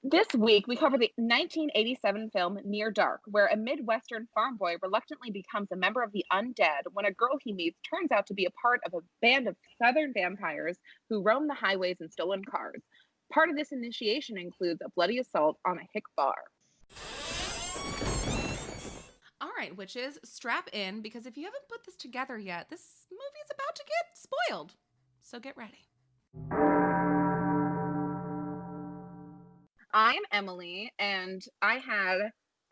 This week, we cover the 1987 film Near Dark, where a Midwestern farm boy reluctantly becomes a member of the undead when a girl he meets turns out to be a part of a band of southern vampires who roam the highways in stolen cars. Part of this initiation includes a bloody assault on a hick bar. All right, witches, strap in, because if you haven't put this together yet, this movie is about to get spoiled. So get ready. I'm Emily, and I had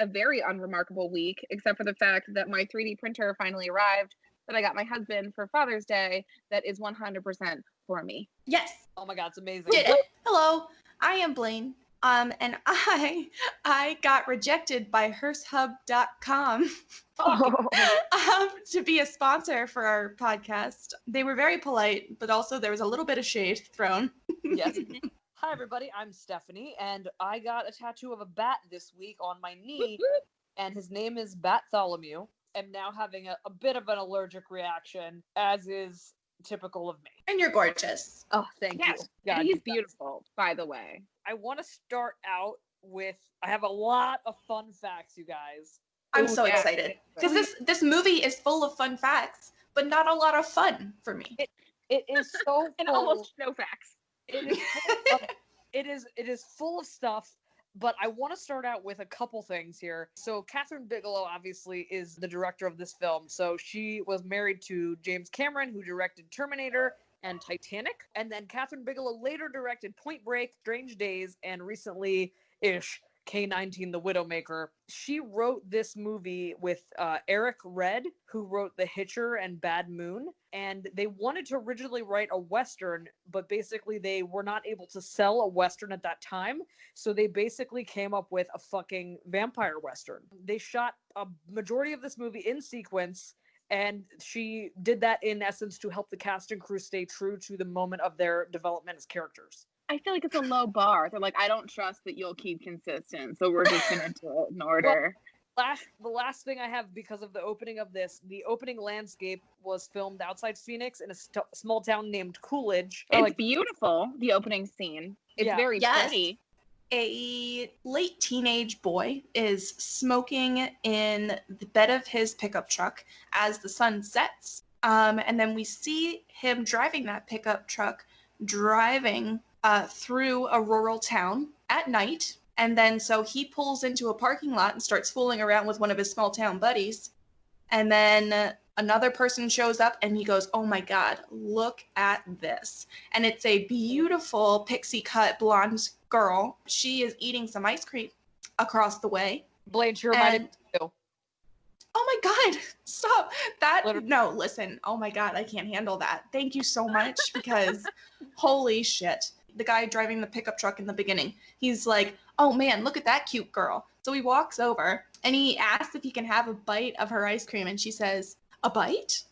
a very unremarkable week, except for the fact that my 3D printer finally arrived, that I got my husband for Father's Day, that is 100% for me. Yes. Oh my god, it's amazing. Did it. Hello, I am Blaine. And I got rejected by HearseHub.com to be a sponsor for our podcast. They were very polite, but also there was a little bit of shade thrown. Yes. Hi, everybody. I'm Stephanie, and I got a tattoo of a bat this week on my knee, and his name is Bartholomew. I'm now having a bit of an allergic reaction, as is typical of me. And you're gorgeous. Oh, thank you. Yeah, and he's beautiful, by the way. I want to start out with, I have a lot of fun facts, you guys. I'm so excited. Because this movie is full of fun facts, but not a lot of fun for me. It is so and almost no facts. It is full of stuff, but I want to start out with a couple things here. So Kathryn Bigelow obviously is the director of this film. So she was married to James Cameron, who directed Terminator and Titanic. And then Kathryn Bigelow later directed Point Break, Strange Days, and recently-ish K-19, The Widowmaker. She wrote this movie with Eric Red, who wrote The Hitcher and Bad Moon. And they wanted to originally write a Western, but basically they were not able to sell a Western at that time. So they basically came up with a fucking vampire Western. They shot a majority of this movie in sequence, and she did that in essence to help the cast and crew stay true to the moment of their development as characters. I feel like it's a low bar. They're like, I don't trust that you'll keep consistent, so we're just gonna do it in order. The last thing I have, because of the opening of this, the opening landscape was filmed outside Phoenix in a small town named Coolidge. It's beautiful, the opening scene. It's very pretty. A late teenage boy is smoking in the bed of his pickup truck as the sun sets. And then we see him driving that pickup truck, driving through a rural town at night. And then so he pulls into a parking lot and starts fooling around with one of his small town buddies. And then another person shows up and he goes, oh my God, look at this. And it's a beautiful pixie cut blonde girl. She is eating some ice cream across the way. Blaine, she reminded me too. Oh my God, stop. No, listen. Oh my God, I can't handle that. Thank you so much, because holy shit. The guy driving the pickup truck in the beginning, he's like, oh man, look at that cute girl. So he walks over and he asks if he can have a bite of her ice cream, and she says, a bite?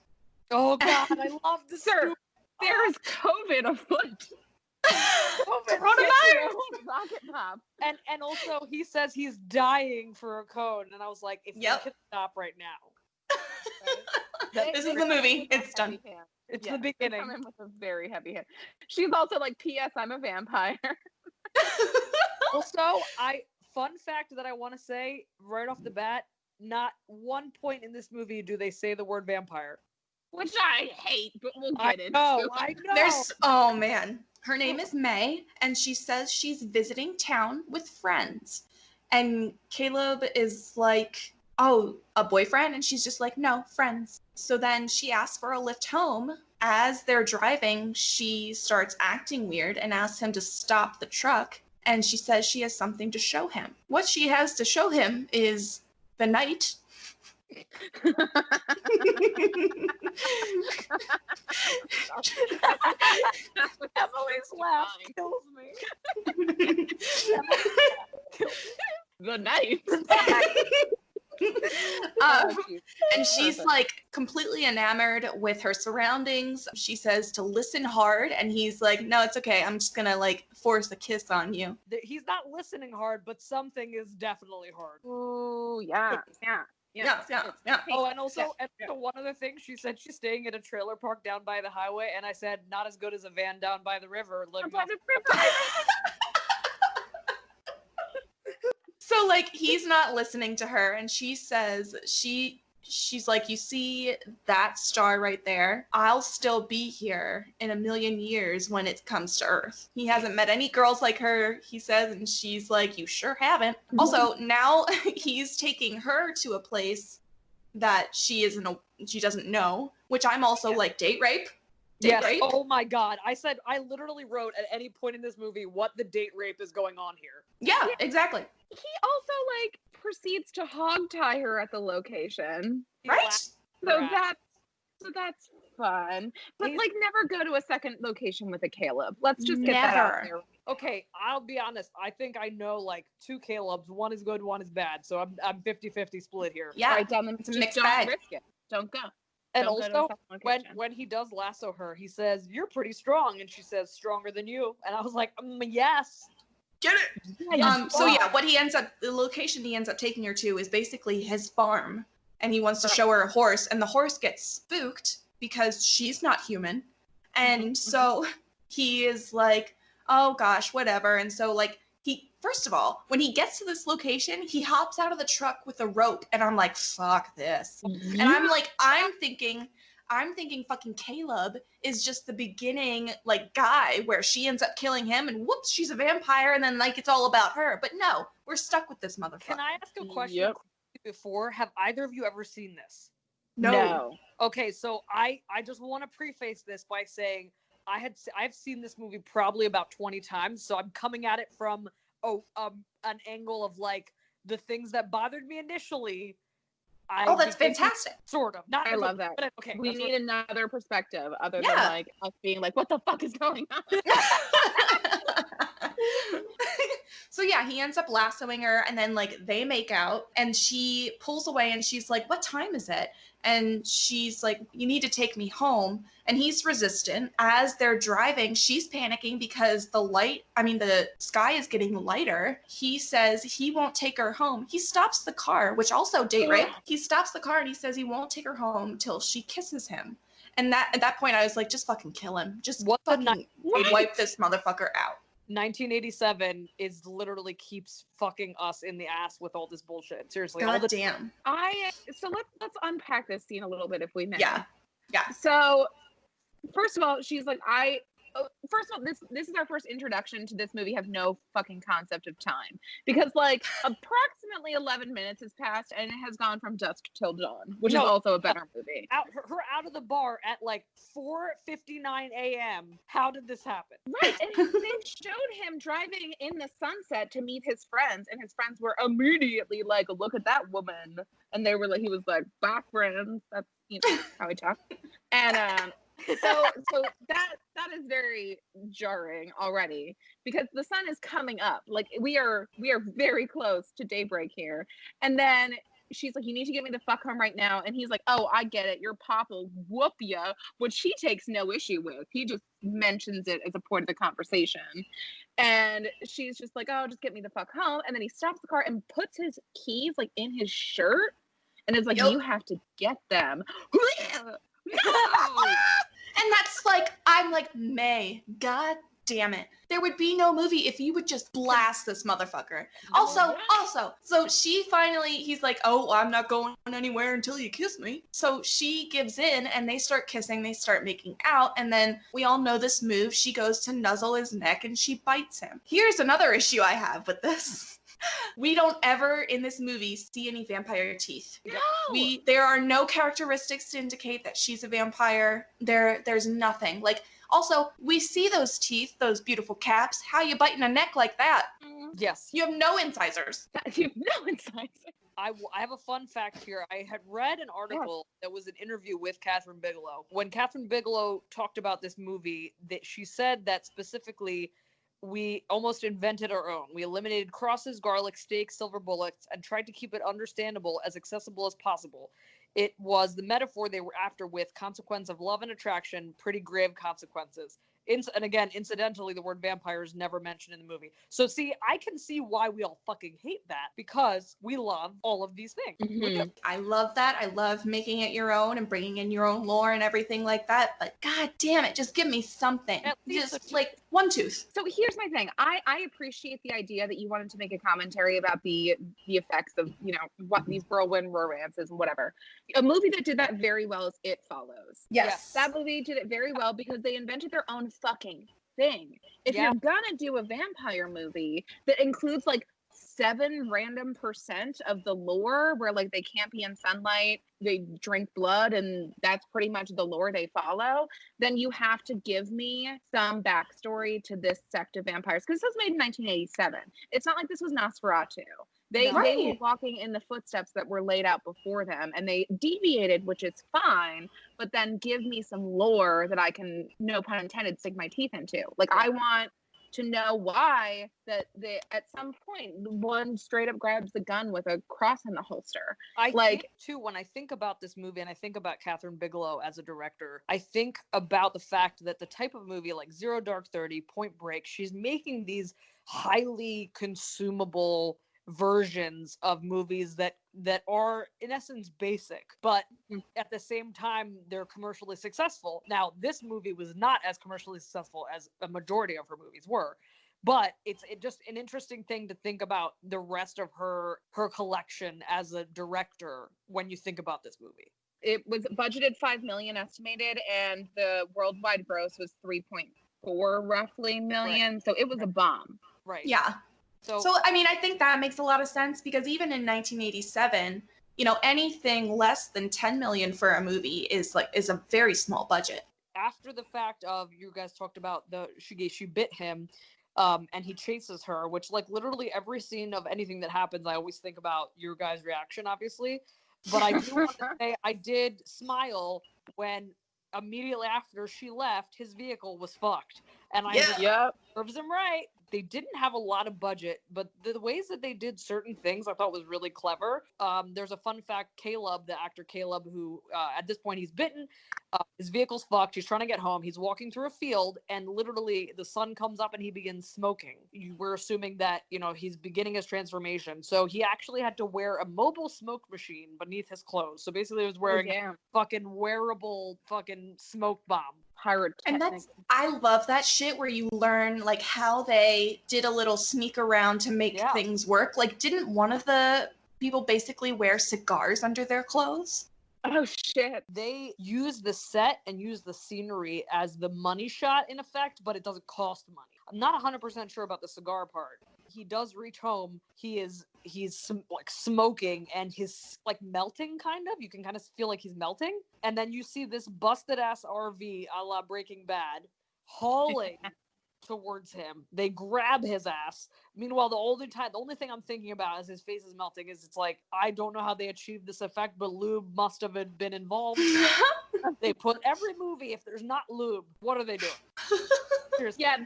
Oh God, I love this. Sir, there's COVID afoot. Coronavirus. Rocket pop. And also he says he's dying for a cone, and I was like, if you can stop right now. Right? This is the movie. It's done. It's the beginning. Coming with a very heavy hand. She's also like, P.S. I'm a vampire. Also, fun fact that I want to say right off the bat, not one point in this movie do they say the word vampire. Which I hate, but we'll get into. I know. Oh man. Her name is May, and she says she's visiting town with friends. And Caleb is like, oh, a boyfriend? And she's just like, no, friends. So then she asks for a lift home. As they're driving, she starts acting weird and asks him to stop the truck. And she says she has something to show him. What she has to show him is the night. Emily's laugh kills me. The night. And she's like completely enamored with her surroundings. She says to listen hard, and he's like, no, it's okay, I'm just gonna like force a kiss on you. He's not listening hard, but something is definitely hard. Ooh, yeah. Oh, and also one other thing, she said she's staying at a trailer park down by the highway, and I said, not as good as a van down by the river. So like he's not listening to her, and she says she's like, you see that star right there? I'll still be here in a million years when it comes to Earth. He hasn't met any girls like her, he says, and she's like, you sure haven't. Also, now he's taking her to a place that she doesn't know, which I'm also like, date rape? Yes. Rape? Oh my God. I literally wrote at any point in this movie what the date rape is going on here. Yeah, exactly. He also like proceeds to hog tie her at the location. Right? So that's fun. But like never go to a second location with a Caleb. Let's just get that out there. Okay, I'll be honest. I think I know like 2 Calebs. One is good, one is bad. So I'm 50-50 split here. Yeah. Right down the It's a mixed don't bag. risk it. Don't go. And Don't also, go when he does lasso her, he says, "You're pretty strong," and she says, "Stronger than you." And I was like, yes. Get it? So yeah, the location he ends up taking her to is basically his farm, and he wants to show her a horse, and the horse gets spooked because she's not human, and so he is like, oh gosh, whatever, and so like first of all, when he gets to this location, he hops out of the truck with a rope, and I'm like, fuck this. And I'm thinking fucking Caleb is just the beginning, like, guy where she ends up killing him, and whoops, she's a vampire, and then, like, it's all about her. But no, we're stuck with this motherfucker. Can I ask a question before? Have either of you ever seen this? No. Okay, so I just want to preface this by saying I've seen this movie probably about 20 times, so I'm coming at it from an angle of like the things that bothered me initially. That's fantastic. Sort of. I love that. But okay, we need another perspective other than like us being like, what the fuck is going on? So yeah, he ends up lassoing her, and then like they make out, and she pulls away, and she's like, what time is it? And she's like, you need to take me home. And he's resistant. As they're driving, she's panicking because the sky is getting lighter. He says he won't take her home. He stops the car, which also date rape. He stops the car and he says he won't take her home till she kisses him. And at that point, I was like, just fucking kill him. Just wipe this motherfucker out. 1987 is literally keeps fucking us in the ass with all this bullshit. Seriously. God damn. So let's unpack this scene a little bit if we may. Yeah. So first of all, she's like, this is our first introduction to this movie. Have no fucking concept of time, because like approximately 11 minutes has passed and it has gone from dusk till dawn, which is also a better movie. Her out of the bar at like 4:59 a.m. How did this happen? Right, and they showed him driving in the sunset to meet his friends, and his friends were immediately like, "Look at that woman," and they were like, he was like, "Bye, friends." That's how he talked, and so that is very jarring already, because the sun is coming up. Like we are very close to daybreak here. And then she's like, you need to get me the fuck home right now. And he's like, oh, I get it. Your pop will whoop ya, which he takes no issue with. He just mentions it as a point of the conversation. And she's just like, oh, just get me the fuck home. And then he stops the car and puts his keys like in his shirt. And it's like, you have to get them. No! And that's like, I'm like, May, god damn it. There would be no movie if you would just blast this motherfucker. Also, so he's like, oh, I'm not going anywhere until you kiss me. So she gives in, and they start kissing, they start making out, and then we all know this move. She goes to nuzzle his neck and she bites him. Here's another issue I have with this. We don't ever in this movie see any vampire teeth. No. There are no characteristics to indicate that she's a vampire. There's nothing. Like, also, we see those teeth, those beautiful caps. How you biting a neck like that? Yes. You have no incisors. You have no incisors. I have a fun fact here. I had read an article that was an interview with Kathryn Bigelow. When Kathryn Bigelow talked about this movie, that she said that specifically, we almost invented our own. We eliminated crosses, garlic, steaks, silver bullets, and tried to keep it understandable, as accessible as possible. It was the metaphor they were after with consequence of love and attraction, pretty grave consequences. And again, incidentally, the word vampire is never mentioned in the movie. So see, I can see why we all fucking hate that, because we love all of these things. Mm-hmm. I love that. I love making it your own and bringing in your own lore and everything like that. But god damn it, just give me something. Just like One tooth. So here's my thing. I appreciate the idea that you wanted to make a commentary about the effects of, what these whirlwind romances and whatever. A movie that did that very well is It Follows. Yes. That movie did it very well because they invented their own fucking thing. If you're gonna do a vampire movie that includes like 7% of the lore where like they can't be in sunlight, they drink blood, and that's pretty much the lore they follow, then you have to give me some backstory to this sect of vampires, because this was made in 1987. It's not like this was Nosferatu. They were walking in the footsteps that were laid out before them, and they deviated, which is fine, but then give me some lore that I can, no pun intended, sink my teeth into. Like, I want to know why that they, at some point, one straight up grabs the gun with a cross in the holster. I think too, when I think about this movie and I think about Kathryn Bigelow as a director, I think about the fact that the type of movie like Zero Dark 30, Point Break, she's making these highly consumable versions of movies that are in essence basic, but at the same time they're commercially successful. Now, this movie was not as commercially successful as a majority of her movies were, but it's just an interesting thing to think about the rest of her collection as a director when you think about this movie. It was budgeted $5 million estimated, and the worldwide gross was 3.4 roughly million. Right. So it was a bomb. Right. Yeah. So I mean, I think that makes a lot of sense, because even in 1987, anything less than 10 million for a movie is a very small budget. After the fact of, you guys talked about she bit him, and he chases her, which like literally every scene of anything that happens, I always think about your guys' reaction, obviously. But I do want to say I did smile when immediately after she left, his vehicle was fucked. And I serves him right. They didn't have a lot of budget, but the ways that they did certain things I thought was really clever. There's a fun fact, Caleb, the actor Caleb, who at this point he's bitten, his vehicle's fucked, he's trying to get home, he's walking through a field, and literally the sun comes up and he begins smoking. We're assuming that, he's beginning his transformation. So he actually had to wear a mobile smoke machine beneath his clothes. So basically he was wearing a fucking wearable fucking smoke bomb. And I love that shit where you learn like how they did a little sneak around to make things work. Like, didn't one of the people basically wear cigars under their clothes? Oh shit. They use the set and use the scenery as the money shot in effect, but it doesn't cost money. I'm not 100% sure about the cigar part. He does reach home. He's like smoking, and he's like melting, kind of. You can kind of feel like he's melting. And then you see this busted ass RV a la Breaking Bad hauling towards him. They grab his ass. Meanwhile, the only thing I'm thinking about as his face is melting is it's like, I don't know how they achieved this effect, but lube must have been involved. They put every movie, if there's not lube, what are they doing? Yeah,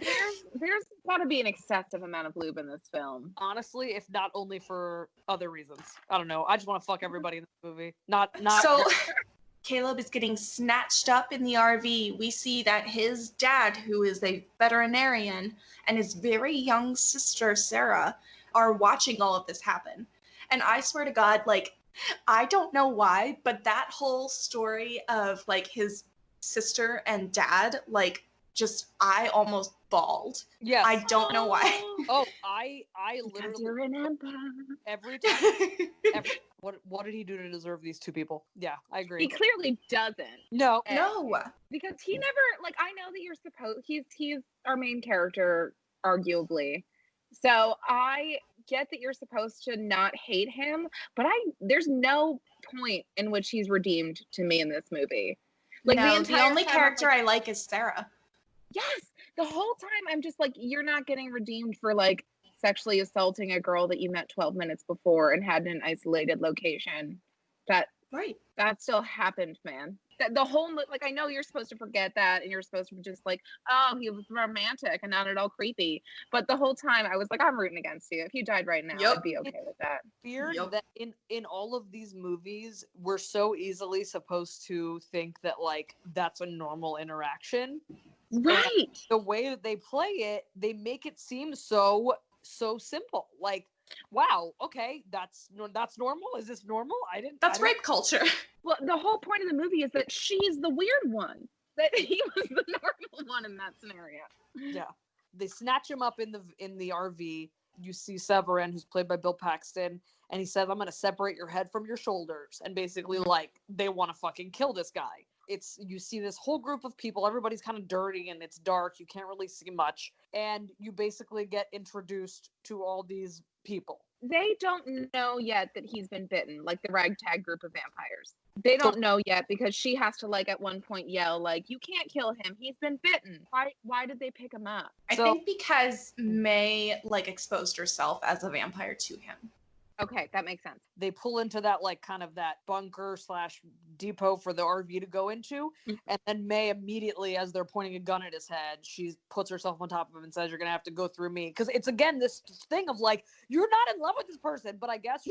there's got to be an excessive amount of lube in this film. Honestly, if not only for other reasons. I don't know. I just want to fuck everybody in this movie. Not. So, Caleb is getting snatched up in the RV. We see that his dad, who is a veterinarian, and his very young sister, Sarah, are watching all of this happen. And I swear to God, like, I don't know why, but that whole story of, like, his sister and dad, like, just, I almost bawled. Yeah. I don't know why. Oh, I literally every time. What did he do to deserve these two people? Yeah, I agree. He clearly doesn't. No. Because he never, like, I know that you're supposed, he's our main character, arguably. So I get that you're supposed to not hate him, but there's no point in which he's redeemed to me in this movie. Like, the only character I like is Sarah. Yes, the whole time I'm just like, you're not getting redeemed for like sexually assaulting a girl that you met 12 minutes before and had in an isolated location. That still happened, man. The whole, like, I know you're supposed to forget that, and you're supposed to just like, oh, he was romantic and not at all creepy. But the whole time I was like, I'm rooting against you. If you died right now, I'd be okay with that. Weird that in all of these movies, we're so easily supposed to think that like that's a normal interaction. Right. And the way that they play it, they make it seem so simple. Like, wow, okay, that's normal. Is this normal? That's rape culture. Well, the whole point of the movie is that she's the weird one. That he was the normal one in that scenario. Yeah. They snatch him up in the RV. You see Severin, who's played by Bill Paxton, and he says, "I'm going to separate your head from your shoulders." And basically, like, they want to fucking kill this guy. You see this whole group of people. Everybody's kind of dirty and it's dark. You can't really see much. And you basically get introduced to all these people. They don't know yet that he's been bitten, like the ragtag group of vampires. They don't know yet because she has to, like, at one point yell, like, "You can't kill him. He's been bitten." Why did they pick him up? I think because May, like, exposed herself as a vampire to him. Okay, that makes sense. They pull into that, like, kind of that bunker / depot for the RV to go into. And then May immediately, as they're pointing a gun at his head, she puts herself on top of him and says, "You're going to have to go through me." Because it's, again, this thing of, like, you're not in love with this person, but I guess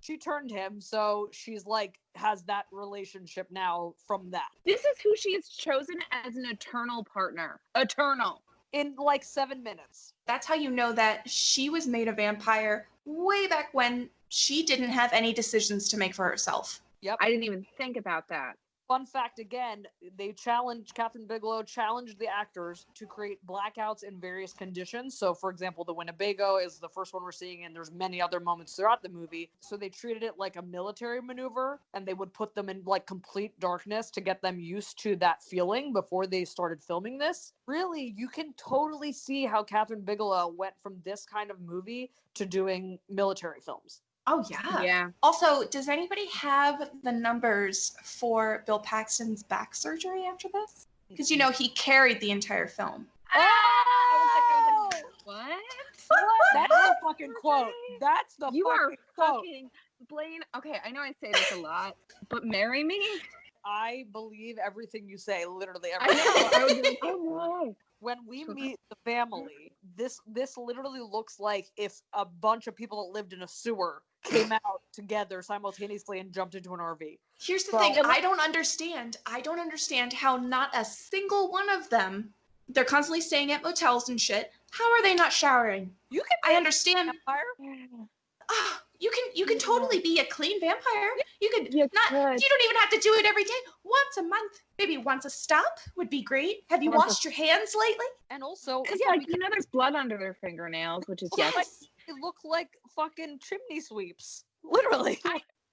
she turned him. So she's, like, has that relationship now from that. This is who she has chosen as an eternal partner. Eternal. In, like, 7 minutes. That's how you know that she was made a vampire way back when she didn't have any decisions to make for herself. Yep. I didn't even think about that. Fun fact again, Kathryn Bigelow challenged the actors to create blackouts in various conditions. So, for example, the Winnebago is the first one we're seeing, and there's many other moments throughout the movie. So they treated it like a military maneuver, and they would put them in, like, complete darkness to get them used to that feeling before they started filming this. Really, you can totally see how Kathryn Bigelow went from this kind of movie to doing military films. Oh, yeah. Yeah. Also, does anybody have the numbers for Bill Paxton's back surgery after this? Because, you know, he carried the entire film. I was like, what? That's the fucking quote. That's the You are quote. fucking Blaine. Okay, I know I say this a lot, but marry me? I believe everything you say, literally I everything. know. I was like, oh no. When we meet the family, this literally looks like if a bunch of people that lived in a sewer came out together simultaneously and jumped into an RV. Here's the thing. I don't understand how not a single one of them, they're constantly staying at motels and shit. How are they not showering? I understand. You can totally be a clean vampire. You don't even have to do it every day. Once a month, maybe once a stop would be great. Have you washed your hands lately? And also, Because there's blood under their fingernails, which is they look like fucking chimney sweeps. Literally.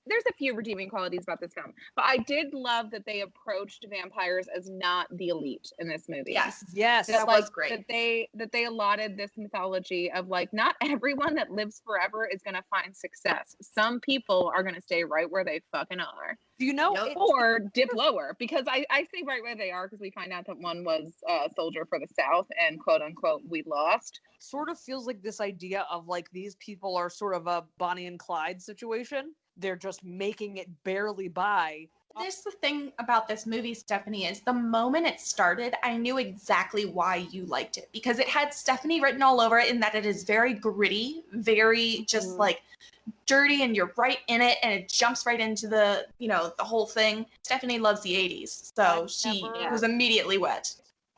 There's a few redeeming qualities about this film, but I did love that they approached vampires as not the elite in this movie. Yes, that was great. That they allotted this mythology of, like, not everyone that lives forever is going to find success. Some people are going to stay right where they fucking are. Do you know? Or dip lower, because I say right where they are because we find out that one was a soldier for the South and quote unquote we lost. Sort of feels like this idea of, like, these people are sort of a Bonnie and Clyde situation. They're just making it barely by. This the thing about this movie, Stephanie, is the moment it started, I knew exactly why you liked it. Because it had Stephanie written all over it in that it is very gritty, very just like dirty, and you're right in it, and it jumps right into the, the whole thing. Stephanie loves the 80s, so she was immediately wet.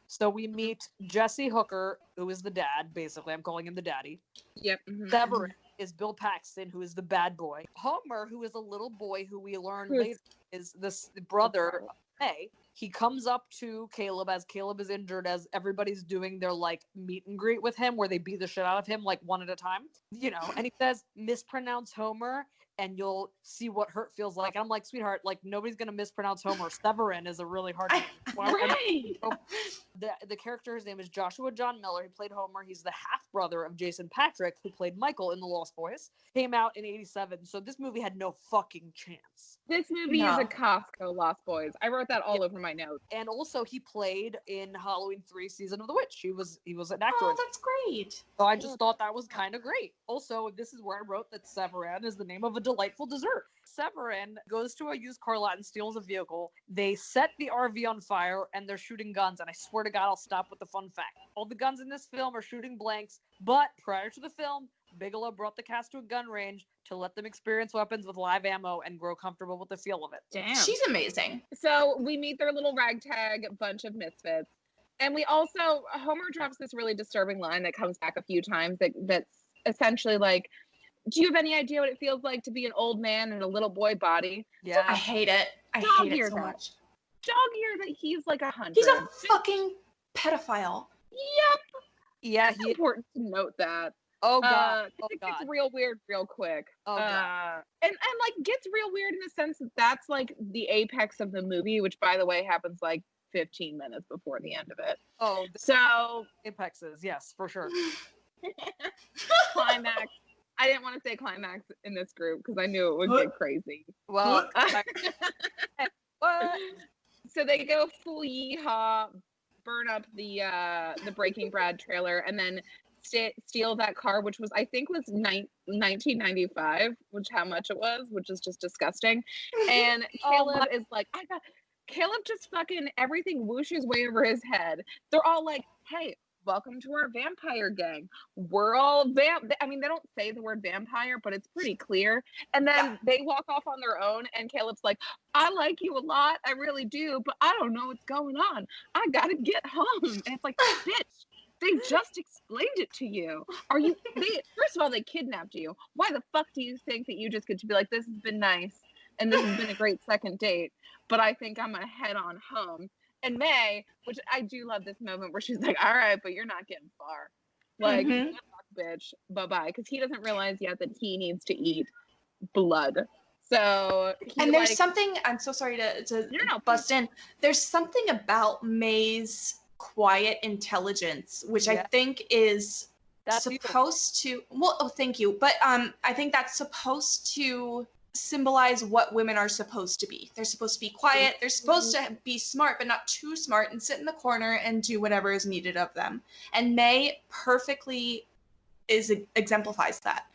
So we meet Jesse Hooker, who is the dad, basically. I'm calling him the daddy. Yep. Severin is Bill Paxton, who is the bad boy. Homer, who is a little boy who we learn later is this brother of May. He comes up to Caleb as Caleb is injured, as everybody's doing their, like, meet and greet with him, where they beat the shit out of him, like, one at a time. And he says, "Mispronounce Homer, and you'll see what hurt feels like." And I'm like, sweetheart, like, nobody's going to mispronounce Homer. Severin is a really hard name. Right. The character, his name is Joshua John Miller. He played Homer. He's the half-brother of Jason Patric, who played Michael in The Lost Boys. Came out in 1987, so this movie had no fucking chance. This movie is a Costco Lost Boys. I wrote that all over my notes. And also, he played in Halloween 3 Season of the Witch. He was an actor. Oh, that's great. So I just thought that was kind of great. Also, this is where I wrote that Severin is the name of a delightful dessert. Severin goes to a used car lot and steals a vehicle. They set the RV on fire, and they're shooting guns. And I swear to God, I'll stop with the fun fact. All the guns in this film are shooting blanks, but prior to the film, Bigelow brought the cast to a gun range to let them experience weapons with live ammo and grow comfortable with the feel of it. Damn. She's amazing. So we meet their little ragtag bunch of misfits. And we also, Homer drops this really disturbing line that comes back a few times that's essentially like, "Do you have any idea what it feels like to be an old man in a little boy body?" Yeah. I hate it. I hate it so much. Dog ear that he's like 100. He's a fucking pedophile. Yep. Yeah, It's important to note that. Oh god. It gets real weird real quick. Oh god. And like gets real weird in the sense that that's like the apex of the movie, which by the way happens like 15 minutes before the end of it. Oh, so apexes, yes, for sure. Climax. I didn't want to say climax in this group because I knew it would get crazy. Well, what? So they go full yeehaw, burn up the Breaking Bad trailer, and then steal that car, which was I think was 1995, which how much it was, which is just disgusting. And Caleb is like, Caleb just fucking everything whooshes way over his head. They're all like, hey, welcome to our vampire gang. We're all I mean, they don't say the word vampire, but it's pretty clear. And then they walk off on their own, and Caleb's like, I like you a lot, I really do, but I don't know what's going on. I gotta get home. And it's like, bitch, they just explained it to you. First of all, they kidnapped you. Why the fuck do you think that you just get to be like, this has been nice, and this has been a great second date, but I think I'm gonna head on home. And May, which I do love this moment where she's like, all right, but you're not getting far. Like, bitch, bye-bye. Because he doesn't realize yet that he needs to eat blood. So and there's something, I'm so sorry to bust in. There's something about May's quiet intelligence, which I think is supposed to, thank you. But I think that's supposed to symbolize what women are supposed to be. They're supposed to be quiet. They're supposed to be smart, but not too smart, and sit in the corner and do whatever is needed of them. And May perfectly exemplifies that.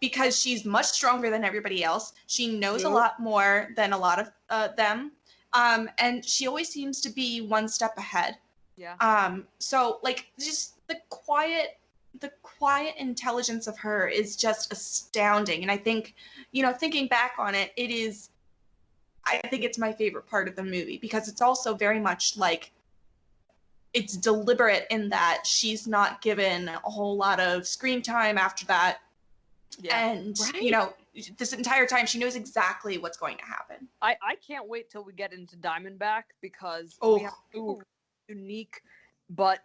Because she's much stronger than everybody else. She knows a lot more than a lot of them. And she always seems to be one step ahead. Yeah. So like just the quiet intelligence of her is just astounding. And I think, thinking back on it, I think it's my favorite part of the movie, because it's also very much like, it's deliberate in that she's not given a whole lot of screen time after that. Yeah. And, this entire time she knows exactly what's going to happen. I can't wait till we get into Diamondback, because we have two unique but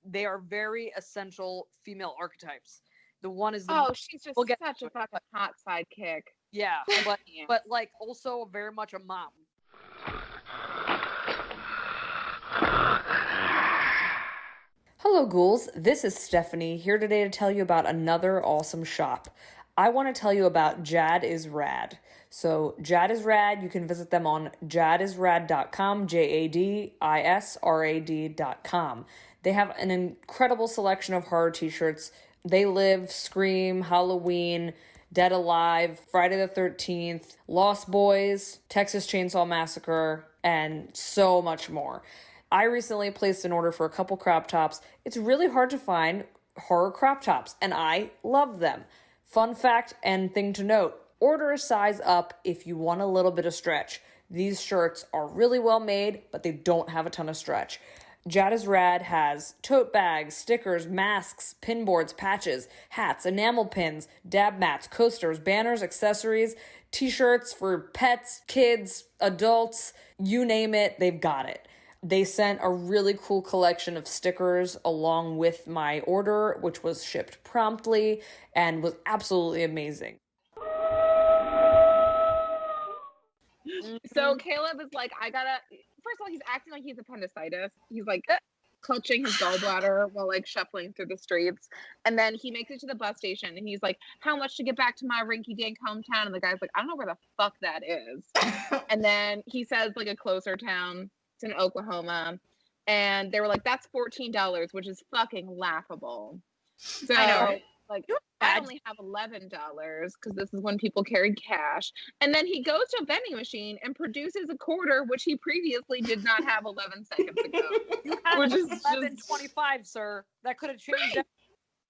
they are very essential female archetypes. The one is she's just such a fucking hot sidekick. Yeah, but like also very much a mom. Hello ghouls, this is Stephanie, here today to tell you about another awesome shop. I want to tell you about Jad is Rad. So Jad is Rad, you can visit them on jadisrad.com, JADISRAD.com. They have an incredible selection of horror t-shirts. They Live, Scream, Halloween, Dead Alive, Friday the 13th, Lost Boys, Texas Chainsaw Massacre, and so much more. I recently placed an order for a couple crop tops. It's really hard to find horror crop tops, and I love them. Fun fact and thing to note, order a size up if you want a little bit of stretch. These shirts are really well made, but they don't have a ton of stretch. Jad is Rad has tote bags, stickers, masks, pinboards, patches, hats, enamel pins, dab mats, coasters, banners, accessories, t-shirts for pets, kids, adults, you name it, they've got it. They sent a really cool collection of stickers along with my order, which was shipped promptly and was absolutely amazing. So Caleb is like, first of all, he's acting like he's appendicitis. He's like clutching his gallbladder while like shuffling through the streets. And then he makes it to the bus station and he's like, how much to get back to my rinky dink hometown? And the guy's like, I don't know where the fuck that is. And then he says like a closer town. It's in Oklahoma. And they were like, that's $14, which is fucking laughable. So I know, right? Like, I only have $11 because this is when people carried cash. And then he goes to a vending machine and produces a quarter, which he previously did not have 11 seconds ago. You had which is 11.25, sir. That could have changed.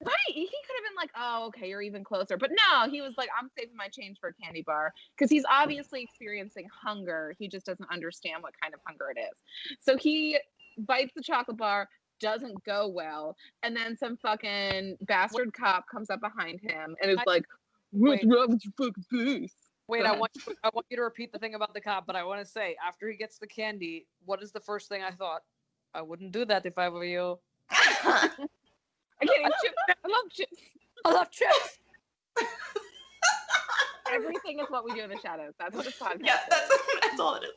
Right. He could have been like, oh, okay, you're even closer. But no, he was like, I'm saving my change for a candy bar. Because he's obviously experiencing hunger. He just doesn't understand what kind of hunger it is. So he bites the chocolate bar, doesn't go well, and then some fucking bastard cop comes up behind him and is like, what's wrong with your fucking face? Wait, I want you to repeat the thing about the cop, but I want to say, after he gets the candy, what is the first thing I thought? I wouldn't do that if I were you. I can't eat chips. I love chips. I love chips. Everything is what we do in the shadows. That's what this podcast Yeah, is. that's all it is.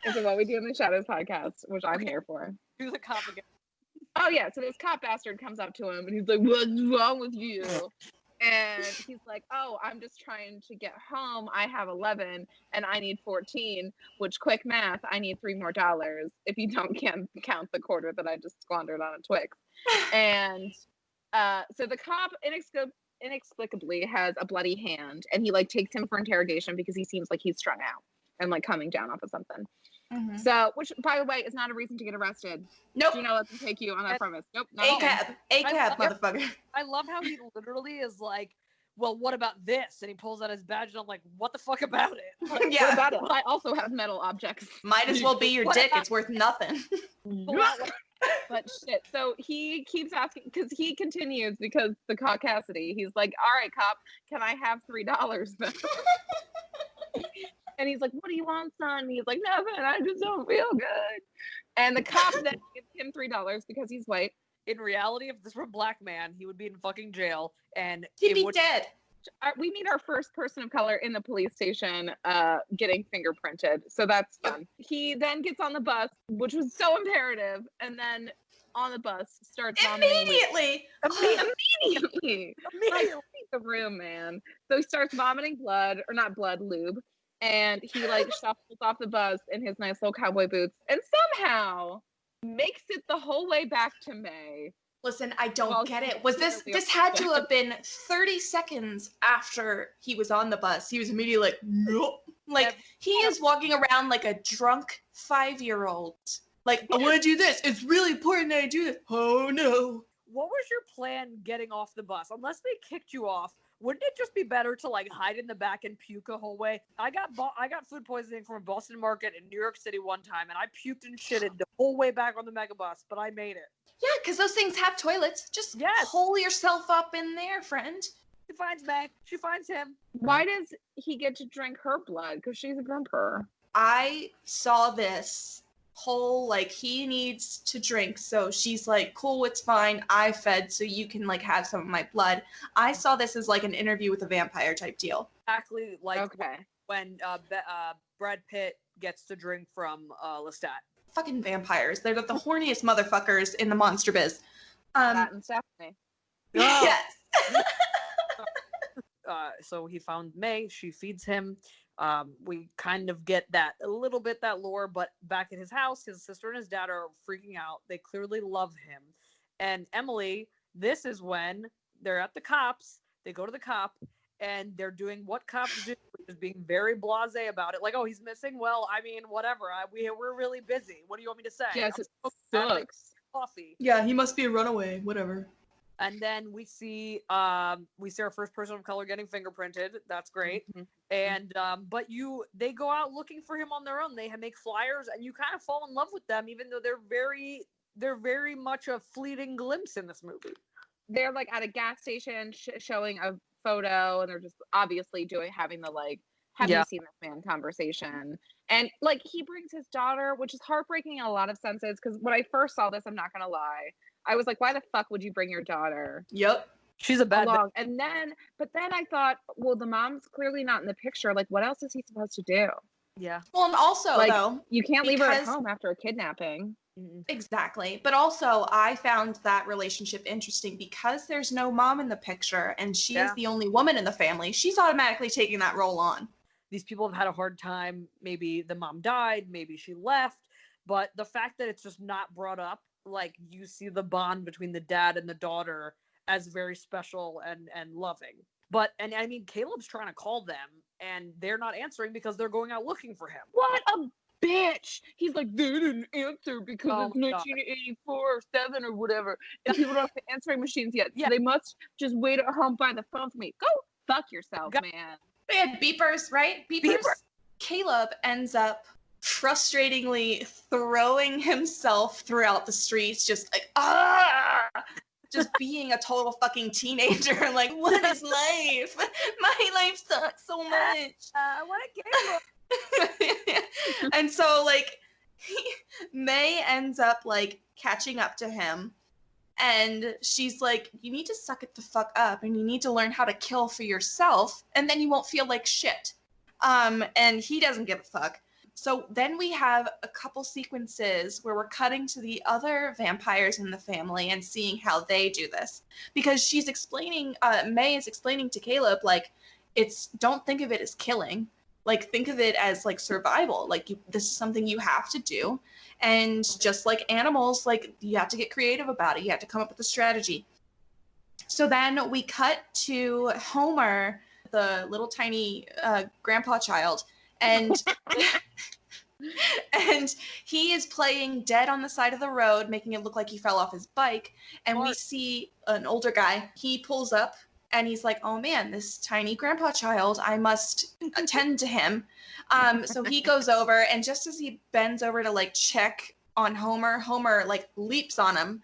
It's a what we do in the shadows podcast, which I'm here for. Do the cop again. Oh yeah, so this cop bastard comes up to him and he's like, "What's wrong with you?" And he's like, "Oh, I'm just trying to get home. I have 11 and I need 14, which quick math, I need $3 more if you don't count the quarter that I just squandered on a Twix." And so the cop inexplicably has a bloody hand, and he like takes him for interrogation because he seems like he's strung out and like coming down off of something. Mm-hmm. So, which by the way is not a reason to get arrested. Nope. Do not let them take you on that premise. Nope. Not A cab, motherfucker. I love how he literally is like, well, what about this? And he pulls out his badge, and I'm like, what the fuck about it? Like, What about it? I also have metal objects. Might as well be your What dick. about- It's worth nothing. But shit. So he keeps asking because he continues because the caucasity. He's like, "All right, cop, can I have $3 then?" And he's like, "What do you want, son?" And he's like, "Nothing. I just don't feel good." And the cop then gives him $3 because he's white. In reality, if this were a black man, he would be in fucking jail, and He'd it be would dead. We meet our first person of color in the police station getting fingerprinted. So that's fun. He then gets on the bus, which was so imperative, and then on the bus starts vomiting. Immediately. Immediately. Like, read the room, man. So he starts vomiting blood, or not blood, lube. And he like shuffles off the bus in his nice little cowboy boots and somehow makes it the whole way back to May. Listen, I don't Well, get it. Was this had to have been 30 seconds after he was on the bus. He was immediately like, nope. Like, he is walking around like a drunk 5-year-old. Like, I want to do this. It's really important that I do this. Oh, no. What was your plan getting off the bus? Unless they kicked you off, wouldn't it just be better to like hide in the back and puke a whole way? I got food poisoning from a Boston market in New York City one time, and I puked and shitted the whole way back on the megabus, but I made it. Yeah, because those things have toilets. Just hole yourself up in there, friend. She finds Meg. She finds him. Why does he get to drink her blood? Because she's a vampire. I saw this whole, like, he needs to drink, so she's like, cool, it's fine, I fed, so you can, like, have some of my blood. I saw this as, like, an interview with a vampire type deal. Exactly like Okay. when Brad Pitt gets to drink from Lestat. Fucking vampires. They're the horniest motherfuckers in the monster biz. That and Stephanie. Yes. So he found May. She feeds him. We kind of get that lore, but back at his house, his sister and his dad are freaking out. They clearly love him. And Emily, this is when they're at the cops. They go to the cop and they're doing what cops do, which is being very blasé about it. Like, oh, he's missing. Well, I mean, whatever. We're really busy. What do you want me to say? Yes, it sucks. Coffee. Yeah, he must be a runaway. Whatever. And then we see our first person of color getting fingerprinted. That's great. Mm-hmm. And but they go out looking for him on their own. They make flyers, and you kind of fall in love with them, even though they're very much a fleeting glimpse in this movie. They're like at a gas station showing a photo, and they're just obviously having the like, have you seen this man conversation? And like he brings his daughter, which is heartbreaking in a lot of senses. Because when I first saw this, I'm not gonna lie, I was like, why the fuck would you bring your daughter? Yep. She's a bad along? And then I thought, well, the mom's clearly not in the picture. Like, what else is he supposed to do? Yeah. Well, and also, like, though, you can't leave her at home after a kidnapping. Exactly. But also, I found that relationship interesting because there's no mom in the picture and she is the only woman in the family. She's automatically taking that role on. These people have had a hard time. Maybe the mom died. Maybe she left. But the fact that it's just not brought up, like, you see the bond between the dad and the daughter as very special and loving. But, and I mean, Caleb's trying to call them and they're not answering because they're going out looking for him. What a bitch. He's like, they didn't answer because it's 1984 or 7 or whatever. And people don't have answering machines yet. So they must just wait at home by the phone for me. Go fuck yourself, man. They had beepers, right? Beepers. Caleb ends up frustratingly throwing himself throughout the streets, just like, just being a total fucking teenager. Like, what is life? My life sucks so much. I want a game. And so, like, May ends up, like, catching up to him. And she's like, you need to suck it the fuck up and you need to learn how to kill for yourself and then you won't feel like shit. And he doesn't give a fuck. So then we have a couple sequences where we're cutting to the other vampires in the family and seeing how they do this. Because she's explaining, May is explaining to Caleb, like, don't think of it as killing. Like, think of it as, like, survival. Like, this is something you have to do. And just like animals, like, you have to get creative about it. You have to come up with a strategy. So then we cut to Homer, the little tiny grandpa child, and and he is playing dead on the side of the road, making it look like he fell off his bike. And we see an older guy. He pulls up and he's like, oh man, this tiny grandpa child, I must attend to him. So he goes over, and just as he bends over to like check on Homer, Homer like leaps on him.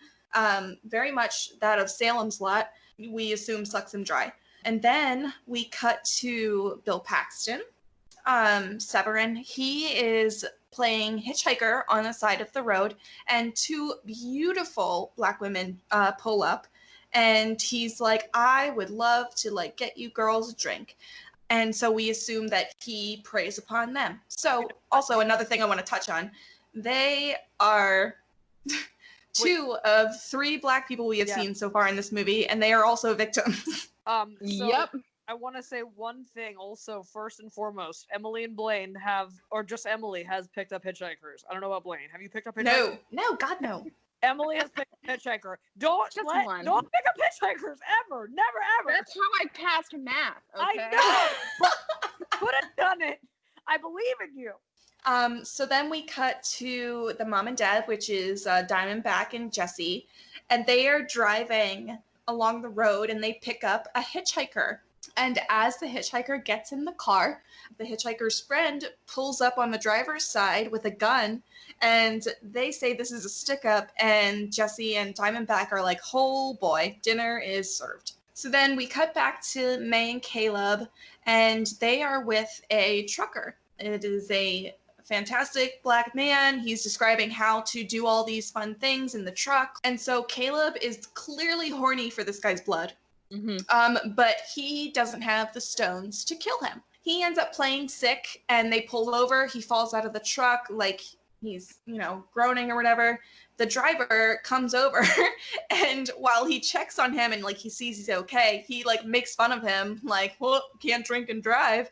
Very much that of Salem's Lot. We assume sucks him dry. And then we cut to Bill Paxton, Severin. He is playing hitchhiker on the side of the road, and two beautiful black women pull up, and he's like, I would love to like get you girls a drink. And so we assume that he preys upon them. So also another thing I want to touch on, they are two of three black people we have seen so far in this movie, and they are also victims. Yep. I want to say one thing also, first and foremost. Emily and Blaine just Emily has picked up hitchhikers. I don't know about Blaine. Have you picked up hitchhikers? No, God, no. Emily has picked up hitchhiker. Don't pick up hitchhikers ever. Never, ever. That's how I passed math, okay? I know. But could have done it. I believe in you. So then we cut to the mom and dad, which is Diamondback and Jesse, and they are driving along the road, and they pick up a hitchhiker. And as the hitchhiker gets in the car, the hitchhiker's friend pulls up on the driver's side with a gun, and they say this is a stick-up, and Jesse and Diamondback are like, oh boy, dinner is served. So then we cut back to May and Caleb, and they are with a trucker. It is a fantastic black man. He's describing how to do all these fun things in the truck. And so Caleb is clearly horny for this guy's blood. Mm-hmm. But he doesn't have the stones to kill him. He ends up playing sick, and they pull over. He falls out of the truck like he's, groaning or whatever. The driver comes over, and while he checks on him and like he sees he's okay, he like makes fun of him, like, well, can't drink and drive.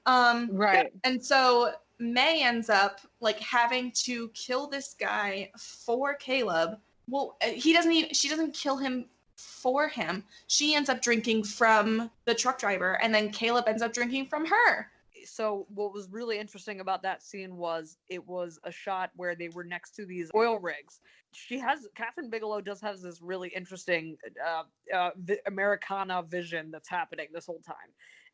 Right. And so May ends up like having to kill this guy for Caleb. Well, she doesn't kill him for him. She ends up drinking from the truck driver, and then Caleb ends up drinking from her. So what was really interesting about that scene was it was a shot where they were next to these oil rigs. Kathryn Bigelow does have this really interesting Americana vision that's happening this whole time.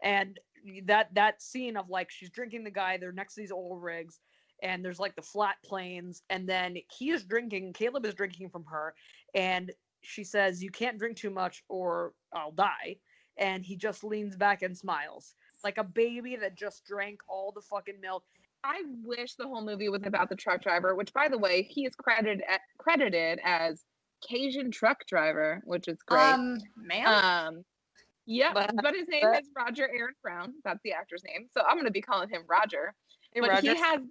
And that scene of like she's drinking the guy, they're next to these oil rigs, and there's like the flat plains, and then Caleb is drinking from her, and she says, you can't drink too much or I'll die. And he just leans back and smiles like a baby that just drank all the fucking milk. I wish the whole movie was about the truck driver, which, by the way, he is credited as Cajun truck driver, which is great. Yeah, but his name is Roger Aaron Brown. That's the actor's name. So I'm going to be calling him Roger. Hey, but Roger. He has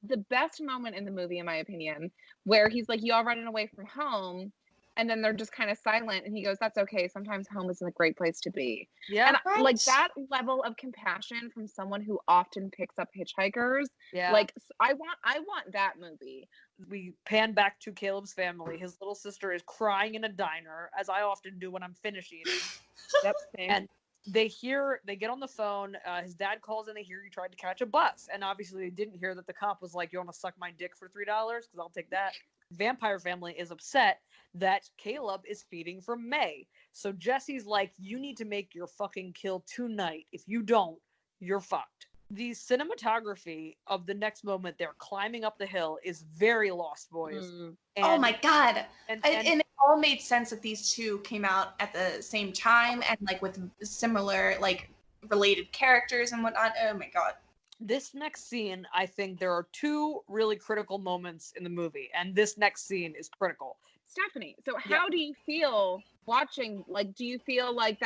the best moment in the movie, in my opinion, where he's like, y'all running away from home. And then they're just kind of silent. And he goes, that's okay. Sometimes home isn't a great place to be. Yeah. And like that level of compassion from someone who often picks up hitchhikers. Yeah. Like I want that movie. We pan back to Caleb's family. His little sister is crying in a diner, as I often do when I'm finished eating. Yep. Same. And they get on the phone. His dad calls and they hear he tried to catch a bus. And obviously they didn't hear that the cop was like, you want to suck my dick for $3? Because I'll take that. Vampire family is upset that Caleb is feeding from May. So Jesse's like, you need to make your fucking kill tonight. If you don't, you're fucked. The cinematography of the next moment they're climbing up the hill is very Lost Boys. Oh my God. And it all made sense that these two came out at the same time and like with similar like related characters and whatnot. Oh my God. This next scene, I think there are two really critical moments in the movie, and this next scene is critical Stephanie, so how do you feel watching, like, do you feel like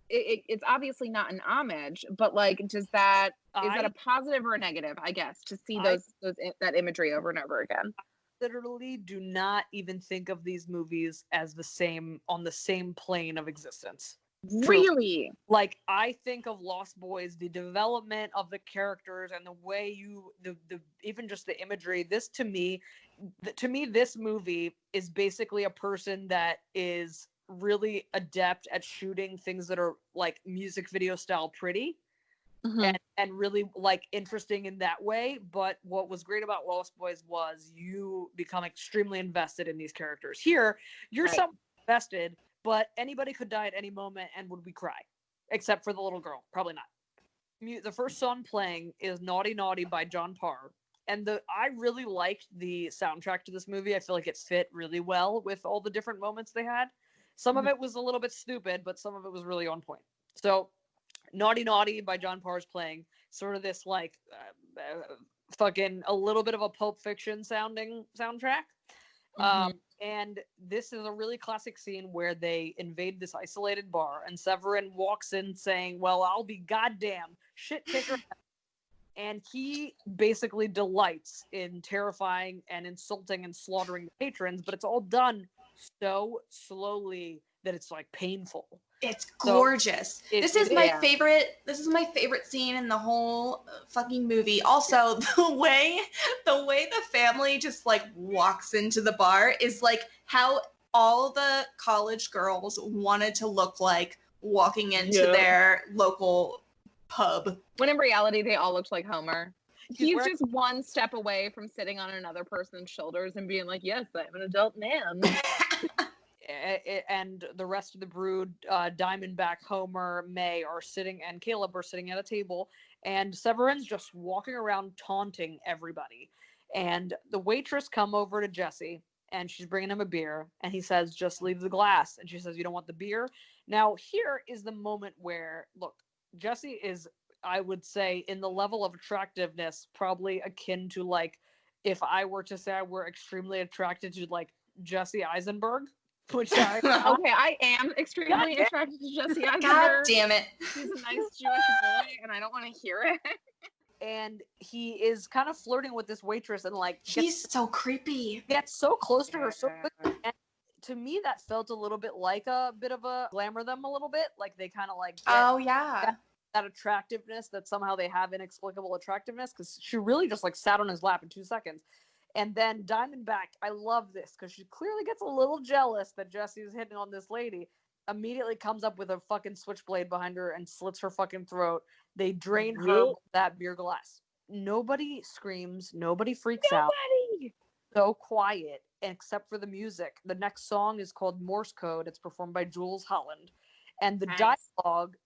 it's obviously not an homage, but like, is that a positive or a negative, I guess, to see that imagery over and over again? Literally do not even think of these movies as on the same plane of existence. Really? Like, I think of Lost Boys, the development of the characters and the way the even just the imagery. This to me, this movie is basically a person that is really adept at shooting things that are like music video style pretty. Mm-hmm. And really like interesting in that way. But what was great about Lost Boys was you become extremely invested in these characters. Here, you're somewhat invested, but anybody could die at any moment, and would we cry? Except for the little girl, probably not. The first song playing is "Naughty Naughty" by John Parr, and I really liked the soundtrack to this movie. I feel like it fit really well with all the different moments they had. Some of it was a little bit stupid, but some of it was really on point. So Naughty Naughty by John Parr is playing, sort of this like fucking a little bit of a Pulp Fiction sounding soundtrack. And this is a really classic scene where they invade this isolated bar, and Severin walks in saying, "Well, I'll be goddamn shit kicker." And he basically delights in terrifying and insulting and slaughtering the patrons, but it's all done so slowly that it's like painful. It's gorgeous. This is my favorite scene in the whole fucking movie. Also, the way the family just like walks into the bar is like how all the college girls wanted to look like walking into their local pub. When in reality, they all looked like Homer. He's just one step away from sitting on another person's shoulders and being like, "Yes, I'm an adult man." And the rest of the brood, Diamondback, Homer, May and Caleb are sitting at a table, and Severin's just walking around taunting everybody. And the waitress come over to Jesse, and she's bringing him a beer, and he says, "Just leave the glass." And she says, "You don't want the beer?" Now, here is the moment where, look, Jesse is, I would say, in the level of attractiveness, probably akin to, like, if I were to say I were extremely attracted to, like, Jesse Eisenberg. Which I am extremely attracted to Jesse Eisenberg. God damn it. He's a nice Jewish boy, and I don't want to hear it. And he is kind of flirting with this waitress, and like he's so creepy. Gets so close to her so quickly. And to me, that felt a little bit like a bit of a glamour them a little bit. Like they kind of like that attractiveness that somehow they have inexplicable attractiveness, because she really just like sat on his lap in 2 seconds. And then Diamondback, I love this because she clearly gets a little jealous that Jesse's hitting on this lady. Immediately comes up with a fucking switchblade behind her and slits her fucking throat. They drain her with that beer glass. Nobody screams. Nobody freaks out. So quiet, except for the music. The next song is called Morse Code. It's performed by Jules Holland. And the dialogue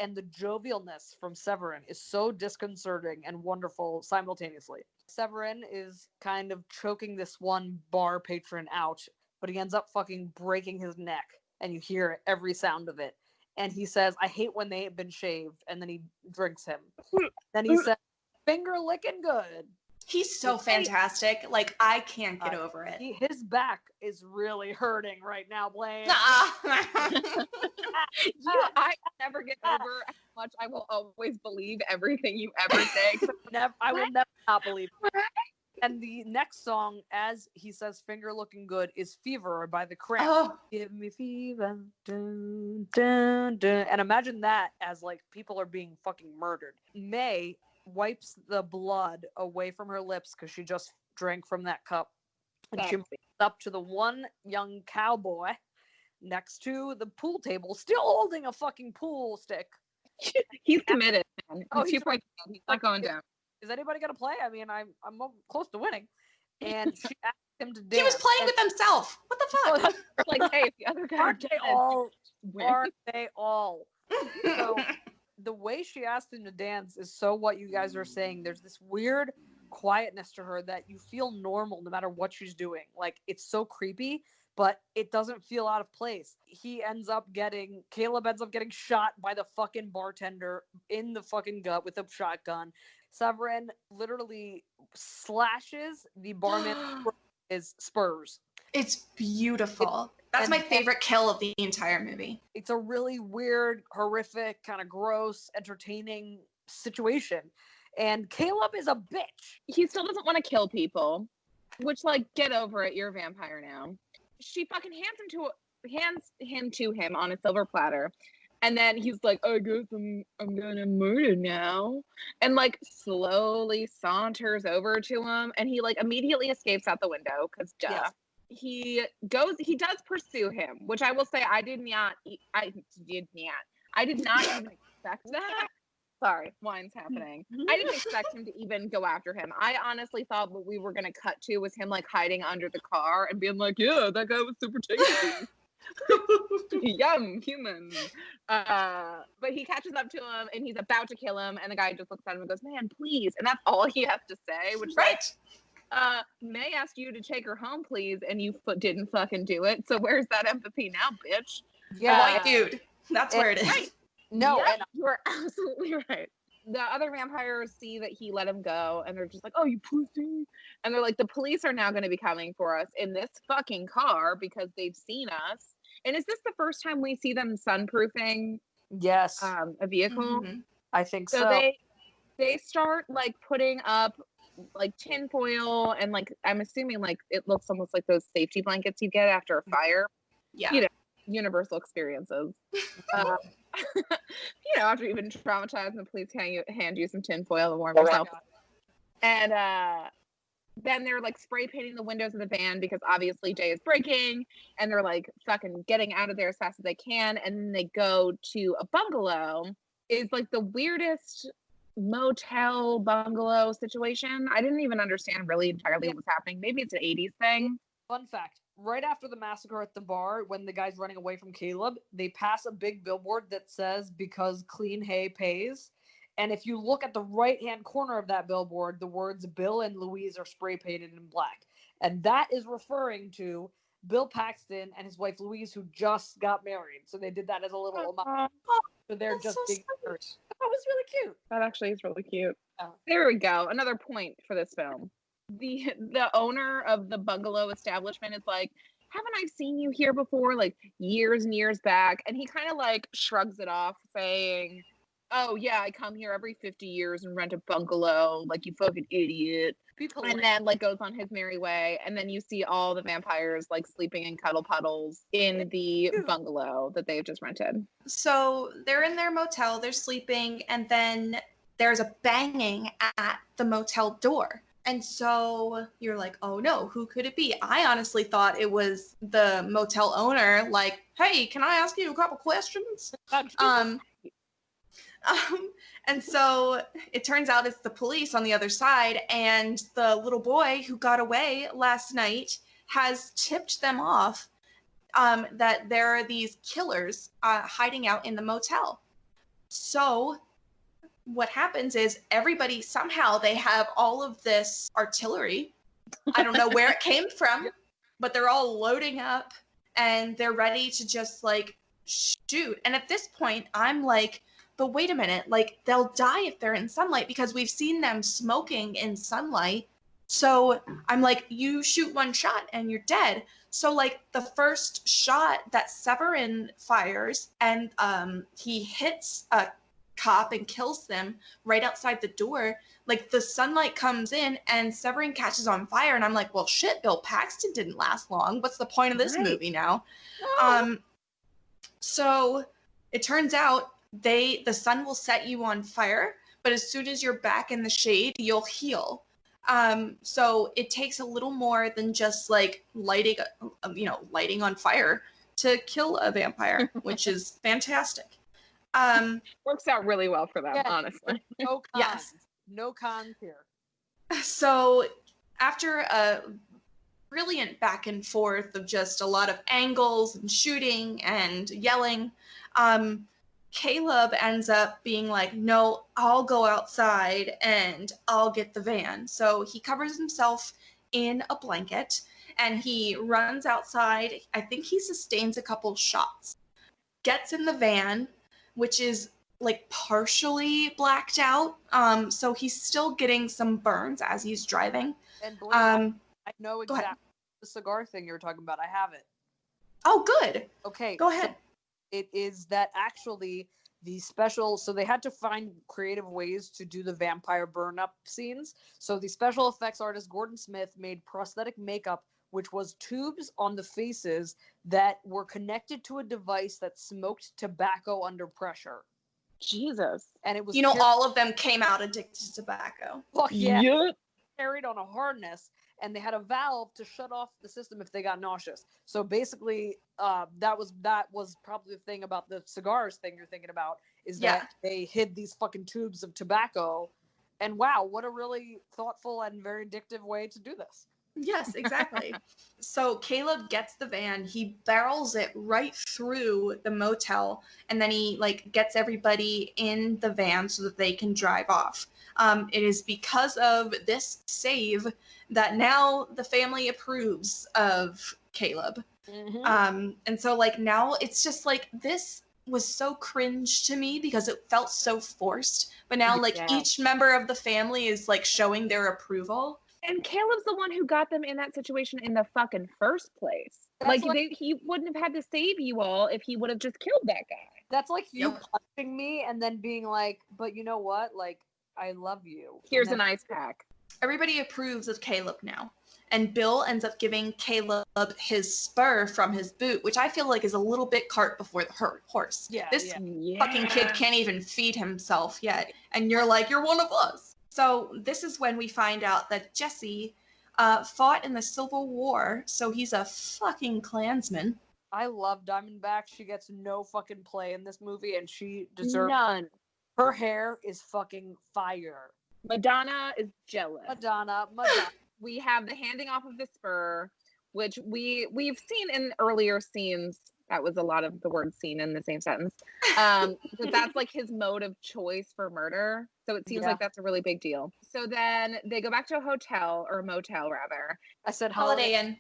and the jovialness from Severin is so disconcerting and wonderful simultaneously. Severin is kind of choking this one bar patron out, but he ends up fucking breaking his neck, and you hear every sound of it. And he says, "I hate when they have been shaved," and then he drinks him. Then he says, "Finger licking good." He's so fantastic. Like, I can't get over it. His back is really hurting right now, Blaine. I never get over how much I will always believe everything you ever say. I will never not believe it. And the next song, as he says "finger looking good," is "Fever" by The Cramps. Oh. Give me fever. Dun, dun, dun. And imagine that as like people are being fucking murdered. May wipes the blood away from her lips because she just drank from that cup. And she moves up to the one young cowboy next to the pool table, still holding a fucking pool stick. He's committed, man. He's not going down. Is anybody gonna play? I mean, I'm close to winning. And she asked him to dance. He was playing with himself. What the fuck? Like, hey, if the other guy aren't they all? So the way she asked him to dance is so what you guys are saying. There's this weird quietness to her that you feel normal no matter what she's doing. Like, it's so creepy, but it doesn't feel out of place. Caleb ends up getting shot by the fucking bartender in the fucking gut with a shotgun. Severin literally slashes the barman with his spurs. It's beautiful. That's my favorite kill of the entire movie. It's a really weird, horrific, kind of gross, entertaining situation. And Caleb is a bitch. He still doesn't want to kill people, which, like, get over it. You're a vampire now. She fucking hands him to him on a silver platter. And then he's like, I guess I'm gonna murder now. And, like, slowly saunters over to him. And he, like, immediately escapes out the window, because duh. Yes. He does pursue him, which I will say I did not even expect that. Sorry, wine's happening. I didn't expect him to even go after him. I honestly thought what we were going to cut to was him, like, hiding under the car and being like, yeah, that guy was super tasty. Yum, human. But he catches up to him and he's about to kill him, and the guy just looks at him and goes, man, please. And that's all he has to say, which, right. May asked you to take her home, please, and you didn't fucking do it. So where's that empathy now, bitch? Yeah, white dude. That's where it is. Right. No, yeah, and you are absolutely right. The other vampires see that he let him go, and they're just like, oh, you pussy. And they're like, the police are now going to be coming for us in this fucking car because they've seen us. And is this the first time we see them sunproofing yes, a vehicle? Mm-hmm. I think so. So they start, like, putting up, like, tinfoil, and, like, I'm assuming, like, it looks almost like those safety blankets you get after a fire. Yeah. You know, universal experiences. You know, after you've been traumatized, the police hand you some tinfoil to warm yourself. And then they're, like, spray painting the windows of the van because obviously Jay is breaking, and they're, like, fucking getting out of there as fast as they can. And then they go to a bungalow. It's, like, the weirdest motel bungalow situation. I didn't even understand really entirely what was happening. Maybe it's an 80s thing. Fun fact, right after the massacre at the bar, when the guy's running away from Caleb, they pass a big billboard that says, because clean hay pays. And if you look at the right-hand corner of that billboard, the words Bill and Louise are spray painted in black. And that is referring to Bill Paxton and his wife Louise, who just got married. So they did that as a little homage. So they're just being married. That was really cute. That actually is really cute. Oh. There we go. Another point for this film. The owner of the bungalow establishment is like, haven't I seen you here before? Like, years and years back. And he kind of, like, shrugs it off, saying, oh, yeah, I come here every 50 years and rent a bungalow. Like, you fucking idiot. And then, like, goes on his merry way. And then you see all the vampires, like, sleeping in cuddle puddles in the bungalow that they've just rented. So they're in their motel, they're sleeping, and then there's a banging at the motel door. And so you're like, oh no, who could it be? I honestly thought it was the motel owner, like, hey, can I ask you a couple questions? And so it turns out it's the police on the other side, and the little boy who got away last night has tipped them off that there are these killers hiding out in the motel. So what happens is everybody, somehow they have all of this artillery. I don't know where it came from, but they're all loading up and they're ready to just, like, shoot. And at this point, I'm like, but wait a minute, like, they'll die if they're in sunlight because we've seen them smoking in sunlight. So I'm like, you shoot one shot and you're dead. So, like, the first shot that Severin fires, and he hits a cop and kills them right outside the door. Like, the sunlight comes in and Severin catches on fire, and I'm like, well, shit, Bill Paxton didn't last long. What's the point of this movie now? No. So it turns out the sun will set you on fire, but as soon as you're back in the shade, you'll heal. So it takes a little more than just, like, lighting on fire to kill a vampire, which is fantastic. Works out really well for them, honestly. No cons. Yes. No cons here. So after a brilliant back and forth of just a lot of angles and shooting and yelling, Caleb ends up being like, no, I'll go outside and I'll get the van. So he covers himself in a blanket and he runs outside. I think he sustains a couple shots, gets in the van, which is, like, partially blacked out. So he's still getting some burns as he's driving. And I know exactly the cigar thing you were talking about. I have it. Oh, good. Okay. Go ahead. It is that actually the special, so they had to find creative ways to do the vampire burn up scenes. So the special effects artist Gordon Smith made prosthetic makeup, which was tubes on the faces that were connected to a device that smoked tobacco under pressure. Jesus. And it was All of them came out addicted to tobacco. Fuck yeah. Yep. Carried on a harness, and they had a valve to shut off the system if they got nauseous. So basically, that was probably the thing about the cigars thing you're thinking about, is that they hid these fucking tubes of tobacco. And wow, what a really thoughtful and very addictive way to do this. Yes, exactly. So Caleb gets the van, he barrels it right through the motel, and then he gets everybody in the van so that they can drive off. It is because of this save that now the family approves of Caleb. Mm-hmm. And so now it's just this was so cringe to me because it felt so forced. But now each member of the family is showing their approval. And Caleb's the one who got them in that situation in the fucking first place. He wouldn't have had to save you all if he would have just killed that guy. That's like you punching me and then being like, but you know what? I love you. Here's an ice pack. Everybody approves of Caleb now. And Bill ends up giving Caleb his spur from his boot, which I feel like is a little bit cart before the horse. Yeah, this fucking kid can't even feed himself yet. And you're you're one of us. So this is when we find out that Jesse fought in the Civil War, so he's a fucking Klansman. I love Diamondback. She gets no fucking play in this movie, and she deserves none. Her hair is fucking fire. Madonna is jealous. Madonna. We have the handing off of the spur, which we've seen in earlier scenes. That was a lot of the word "seen" in the same sentence. But that's his mode of choice for murder. So it seems like that's a really big deal. So then they go back to a hotel, or a motel rather. I said Holiday Inn.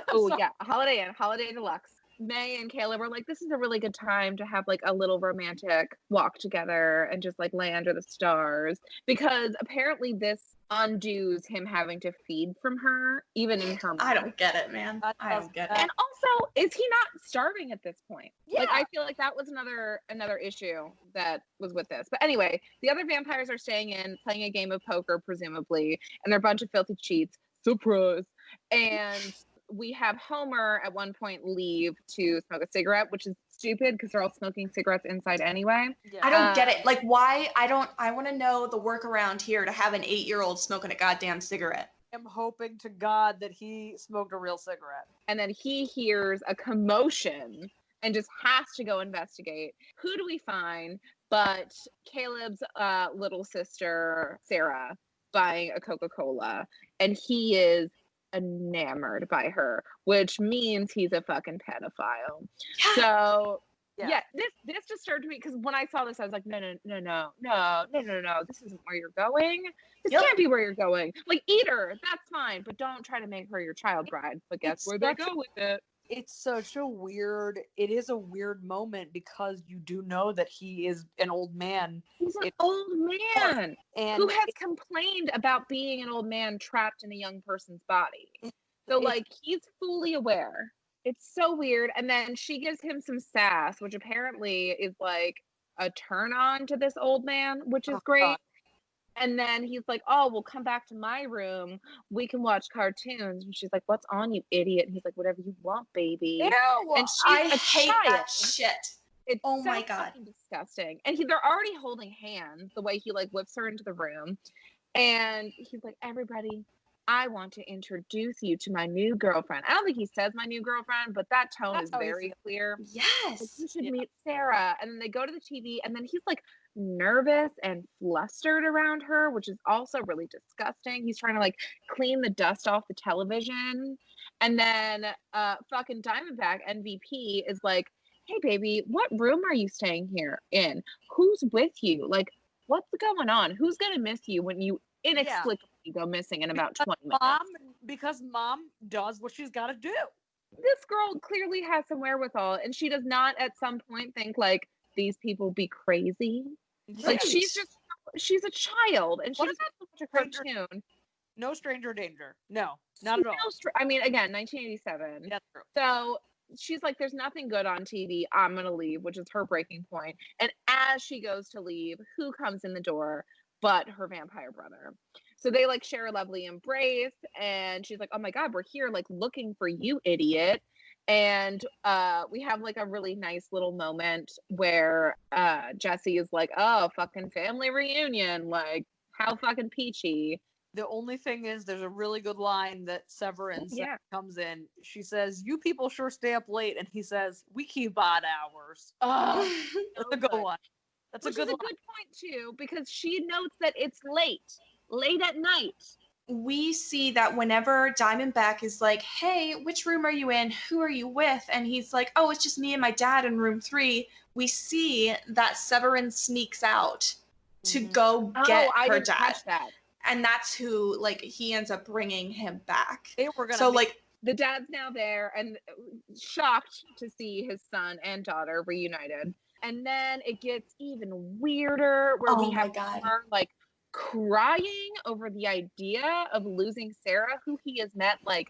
Oh yeah, Holiday Inn, Holiday Deluxe. May and Caleb were this is a really good time to have a little romantic walk together and just lay under the stars, because apparently this undoes him having to feed from her, even in her mind. I don't get it, man. I don't get it. And also, is he not starving at this point? Yeah. I feel that was another issue that was with this. But anyway, the other vampires are staying in, playing a game of poker, presumably, and they're a bunch of filthy cheats. Surprise. And we have Homer at one point leave to smoke a cigarette, which is stupid because they're all smoking cigarettes inside anyway. Yeah. I don't get it. Why? I want to know the workaround here to have an 8-year-old smoking a goddamn cigarette. I'm hoping to God that he smoked a real cigarette. And then he hears a commotion and just has to go investigate. Who do we find but Caleb's little sister, Sarah, buying a Coca-Cola. And he is enamored by her, which means he's a fucking pedophile. So this disturbed me, because when I saw this, I was like, no, this isn't where you're going. This can't be where you're going. Eat her, that's fine, but don't try to make her your child bride. But guess where they go with it. It's such a weird, it is a weird moment, because you do know that he is an old man. He's an old man and who has complained about being an old man trapped in a young person's body. So he's fully aware. It's so weird. And then she gives him some sass, which apparently is a turn on to this old man, which is great. God. And then he's like, oh, we'll come back to my room. We can watch cartoons. And she's like, what's on, you idiot? And he's like, whatever you want, baby. Ew, and I hate that shit. It's oh my God. Disgusting. And they're already holding hands the way he whips her into the room. And he's like, everybody, I want to introduce you to my new girlfriend. I don't think he says my new girlfriend, but that tone is very clear. Yes. You should meet Sarah. And then they go to the TV, and then he's nervous and flustered around her, which is also really disgusting. He's trying to clean the dust off the television. And then fucking Diamondback MVP is like, hey baby, what room are you staying here in? Who's with you? What's going on? Who's gonna miss you when you inexplicably go missing in about 20 minutes? Because mom does what she's got to do. This girl clearly has some wherewithal, and she does not at some point think these people be crazy. She's a child, and she's not so much a cartoon. No stranger danger. No, not at all. I mean, again, 1987. That's true. So she's like, there's nothing good on TV. I'm going to leave, which is her breaking point. And as she goes to leave, who comes in the door but her vampire brother? So they like share a lovely embrace. And she's like, oh my God, we're here like looking for you, idiot. And we have like a really nice little moment where Jesse is like, oh, fucking family reunion. Like, how fucking peachy. The only thing is, there's a really good line that Severance comes in. She says, "You people sure stay up late," and he says, "We keep odd hours." Oh, that's a good one. That's Which a good is a good point too, because she notes that it's late at night. We see that whenever Diamondback is like, hey, which room are you in? Who are you with? And he's like, oh, it's just me and my dad in room 3. We see that Severance sneaks out to go get her dad. Catch that. And that's who, like, he ends up bringing him back. They were gonna like, the dad's now there and shocked to see his son and daughter reunited. And then it gets even weirder where we have her, like, crying over the idea of losing Sarah, who he has met, like,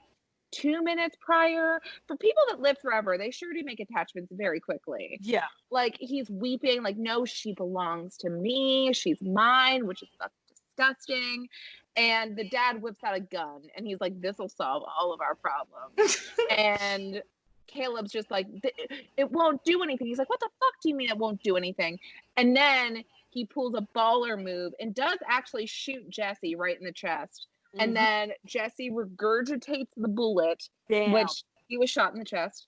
2 minutes prior. For people that live forever, they sure do make attachments very quickly. Yeah. Like, he's weeping, like, no, she belongs to me. She's mine, which is disgusting. And the dad whips out a gun and he's like, this will solve all of our problems. And Caleb's just like, it won't do anything. He's like, what the fuck do you mean it won't do anything? And then he pulls a baller move and does actually shoot Jesse right in the chest. Mm-hmm. And then Jesse regurgitates the bullet, which he was shot in the chest.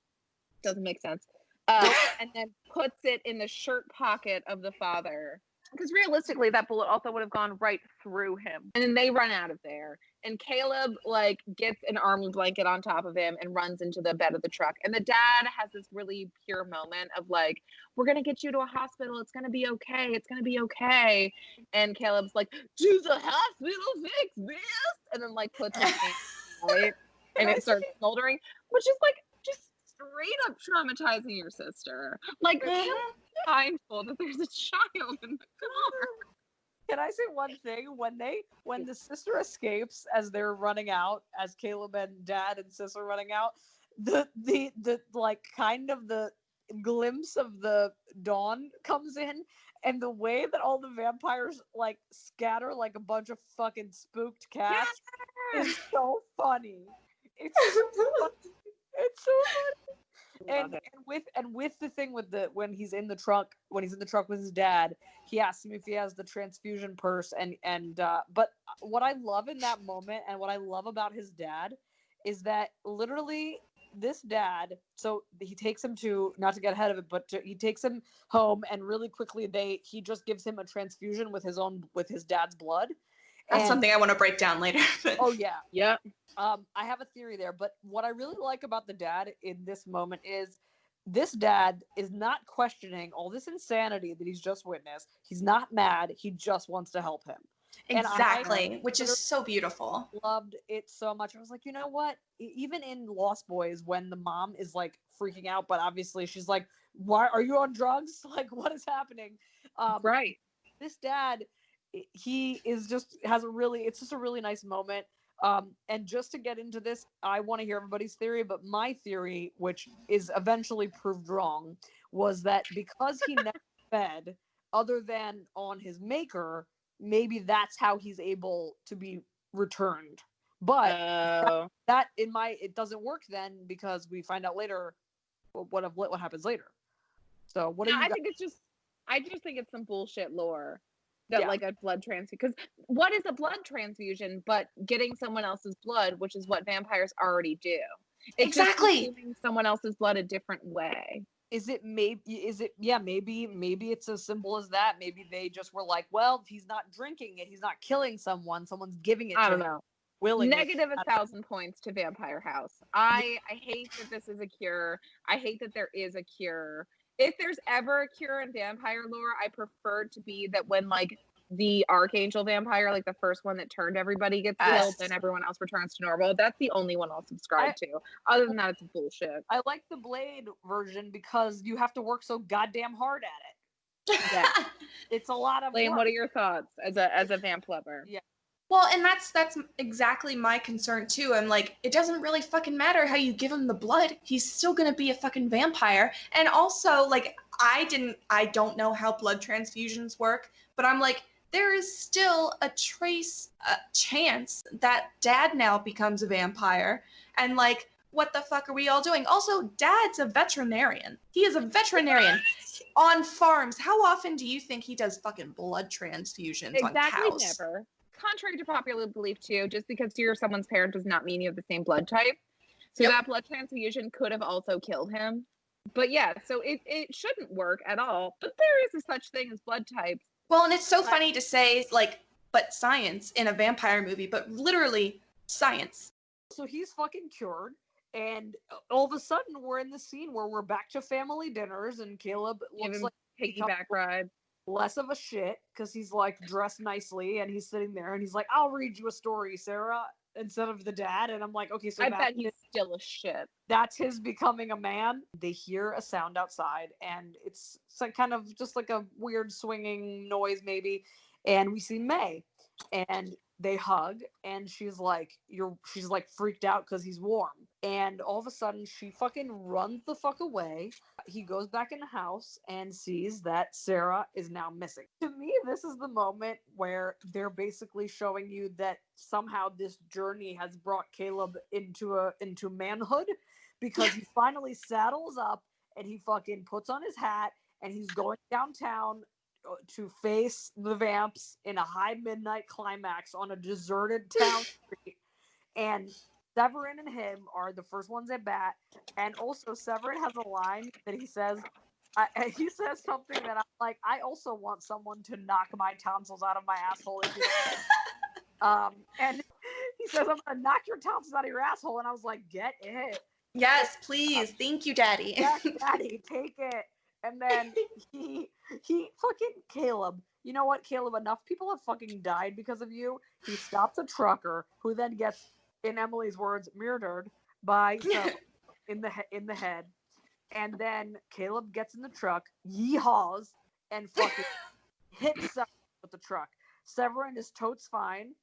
Doesn't make sense. And then puts it in the shirt pocket of the father. Because realistically, that bullet also would have gone right through him. And then they run out of there. And Caleb, like, gets an army blanket on top of him and runs into the bed of the truck. And the dad has this really pure moment of, like, we're going to get you to a hospital. It's going to be okay. It's going to be okay. And Caleb's like, to the hospital, fix this. And then, like, puts his hand on it. And it starts smoldering. Which is, like, just straight up traumatizing your sister. Like, mindful that there's a child in the car. Can I say one thing? When the sister escapes as they're running out, as Caleb and dad and sis are running out, the like kind of the glimpse of the dawn comes in, and the way that all the vampires like scatter like a bunch of fucking spooked cats is so funny. It's so funny. It's so funny. And with the thing with the when he's in the truck with his dad, he asks him if he has the transfusion purse and but what I love in that moment and what I love about his dad is that literally this dad, so he takes him to, not to get ahead of it, but he takes him home and really quickly he just gives him a transfusion with his dad's blood. That's something I want to break down later. Oh yeah. Yeah. I have a theory there, but what I really like about the dad in this moment is this dad is not questioning all this insanity that he's just witnessed. He's not mad. He just wants to help him. Exactly, which is so beautiful. Loved it so much. I was like, you know what? Even in Lost Boys, when the mom is like freaking out, but obviously she's like, "Why are you on drugs? Like, what is happening?" Right. This dad, he is just it's just a really nice moment. And just to get into this, I want to hear everybody's theory, but my theory, which is eventually proved wrong, was that because he never fed other than on his maker, maybe that's how he's able to be returned. But it doesn't work then, because we find out later what happens later. So what do you? I just think it's some bullshit lore. That like a blood transfusion, because what is a blood transfusion but getting someone else's blood, which is what vampires already do. It's exactly just giving someone else's blood a different way. Maybe it's as simple as that. Maybe they just were like, well, he's not drinking it, he's not killing someone's giving it. I don't know. Willingly. Negative 1,000 points to Vampire House. I hate that this is a cure. I hate that there is a cure. If there's ever a cure in vampire lore, I prefer it to be that when, like, the Archangel vampire, like the first one that turned everybody, gets killed, and everyone else returns to normal. That's the only one I'll subscribe to. Other than that, it's bullshit. I like the Blade version because you have to work so goddamn hard at it. Yeah. It's a lot of Liam, work. what are your thoughts as a vamp lover? Yeah. Well, and that's exactly my concern too. I'm like, it doesn't really fucking matter how you give him the blood. He's still gonna be a fucking vampire. And also, like, I don't know how blood transfusions work, but I'm like, there is still a chance that Dad now becomes a vampire. And like, what the fuck are we all doing? Also, Dad's a veterinarian. He is a veterinarian on farms. How often do you think he does fucking blood transfusions on cows? Never. Contrary to popular belief, too, just because you're someone's parent does not mean you have the same blood type. So that blood transfusion could have also killed him. But yeah, so it shouldn't work at all. But there is a such thing as blood types. Well, and it's so funny to say, like, but science in a vampire movie, but literally science. So he's fucking cured. And all of a sudden, we're in the scene where we're back to family dinners, and Caleb looks like piggyback ride. Less of a shit because he's like dressed nicely and he's sitting there and he's like, I'll read you a story, Sarah, instead of the dad. And I'm like, okay, so I bet he's still a shit. That's his becoming a man. They hear a sound outside and it's kind of just like a weird swinging noise maybe. And we see May and they hug and she's like freaked out because he's warm. And all of a sudden she fucking runs the fuck away. He goes back in the house and sees that Sarah is now missing. To me, this is the moment where they're basically showing you that somehow this journey has brought Caleb into manhood, because he finally saddles up and he fucking puts on his hat and he's going downtown to face the vamps in a high midnight climax on a deserted town street. And Severin and him are the first ones at bat. And also Severin has a line that he says something that I'm like, I also want someone to knock my tonsils out of my asshole. And he says, I'm going to knock your tonsils out of your asshole. And I was like, get it. Yes, please. Thank you, Daddy. Yes, Daddy, take it. And then he fucking Caleb. You know what, Caleb? Enough people have fucking died because of you. He stops a trucker who then gets, in Emily's words, murdered by in the head. And then Caleb gets in the truck, yeehaws, and fucking hits Severin with the truck. Severin is totes fine,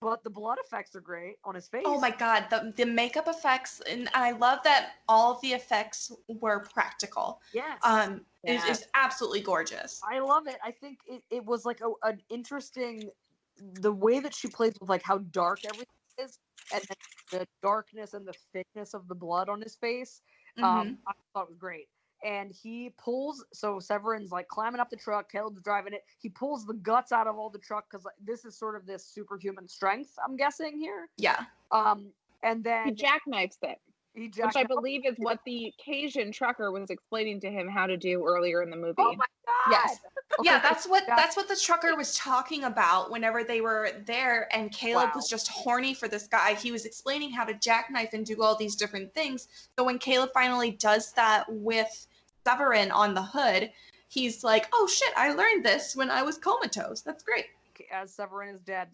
but the blood effects are great on his face. Oh my god, the makeup effects, and I love that all of the effects were practical. Yes. It's absolutely gorgeous. I love it. I think it was like an interesting, the way that she plays with like how dark everything is, and then the darkness and the thickness of the blood on his face. I thought it was great. And he pulls, so Severin's like climbing up the truck, Caleb's driving it. He pulls the guts out of all the truck because like, this is sort of this superhuman strength, I'm guessing here. Yeah. And then he jackknifes it. Which I believe is what the Cajun trucker was explaining to him how to do earlier in the movie. Oh my god! Yes. Okay, yeah, that's what the trucker was talking about whenever they were there, and Caleb was just horny for this guy. He was explaining how to jackknife and do all these different things. So when Caleb finally does that with Severin on the hood, he's like, oh shit, I learned this when I was comatose. That's great. As Severin is dead,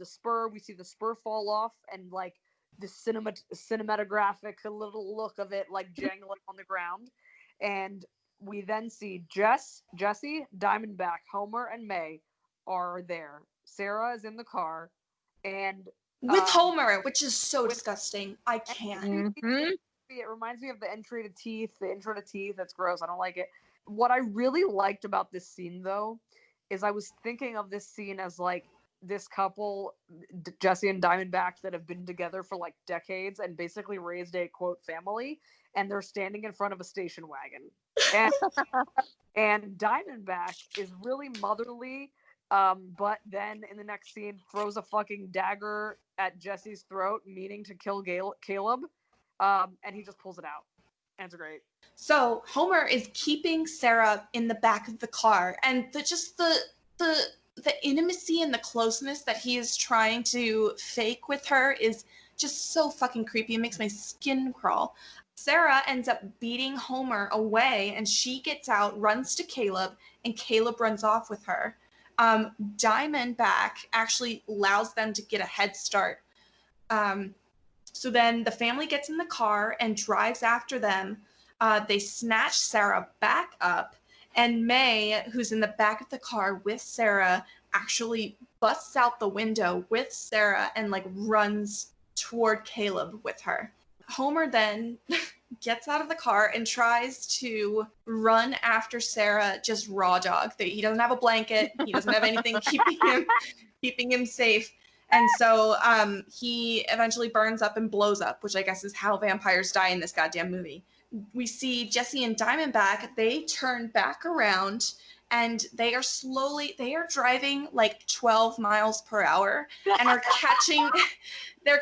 we see the spur fall off, and like the cinematographic little look of it like jangling on the ground. And we then see Jesse, Diamondback, Homer, and May are there. Sarah is in the car, and with Homer, which is so disgusting. I can't. It reminds me of the intro to Teeth. That's gross. I don't like it. What I really liked about this scene, though, is I was thinking of this scene as like this couple, Jesse and Diamondback, that have been together for like decades and basically raised a quote family, and they're standing in front of a station wagon. And Diamondback is really motherly, but then in the next scene throws a fucking dagger at Jesse's throat, meaning to kill Caleb, and he just pulls it out. And it's great. So Homer is keeping Sarah in the back of the car, and the intimacy and the closeness that he is trying to fake with her is just so fucking creepy. It makes my skin crawl. Sarah ends up beating Homer away, and she gets out, runs to Caleb, and Caleb runs off with her. Diamondback actually allows them to get a head start. So then the family gets in the car and drives after them. They snatch Sarah back up, and May, who's in the back of the car with Sarah, actually busts out the window with Sarah and like runs toward Caleb with her. Homer then gets out of the car and tries to run after Sarah, just raw dog. He doesn't have a blanket. He doesn't have anything keeping him safe. And so he eventually burns up and blows up, which I guess is how vampires die in this goddamn movie. We see Jesse and Diamondback. They turn back around and they are driving like 12 miles per hour and are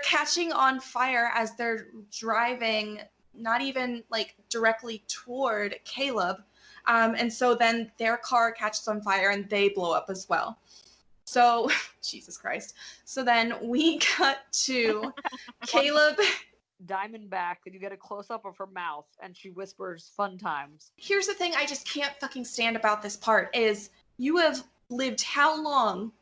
catching on fire as they're driving, not even like directly toward Caleb. And so then their car catches on fire and they blow up as well. So, Jesus Christ. So then we cut to Caleb. Diamondback, and you get a close-up of her mouth, and she whispers, "Fun times." Here's the thing I just can't fucking stand about this part is you have lived how long,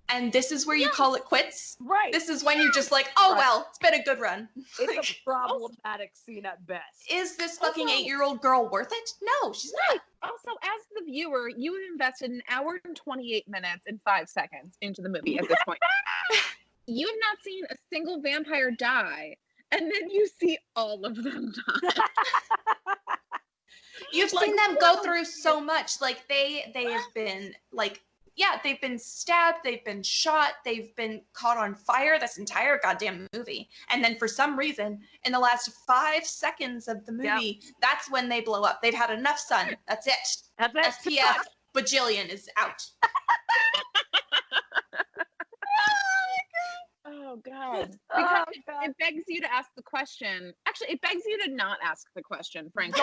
and this is where you call it quits? Right. This is when you're just like, oh, well, it's been a good run. It's a problematic scene at best. Is this fucking 8-year-old girl worth it? No, she's not. Also, as the viewer, you have invested an hour and 28 minutes and 5 seconds into the movie at this point. You have not seen a single vampire die, and then you see all of them die. You've seen them go through so much. Like, they have been, like, yeah, they've been stabbed, they've been shot, they've been caught on fire this entire goddamn movie. And then for some reason, in the last 5 seconds of the movie, that's when they blow up. They've had enough sun. That's it. That's it. SPF bajillion is out. Oh, God. Because it begs you to ask the question. Actually, it begs you to not ask the question, frankly.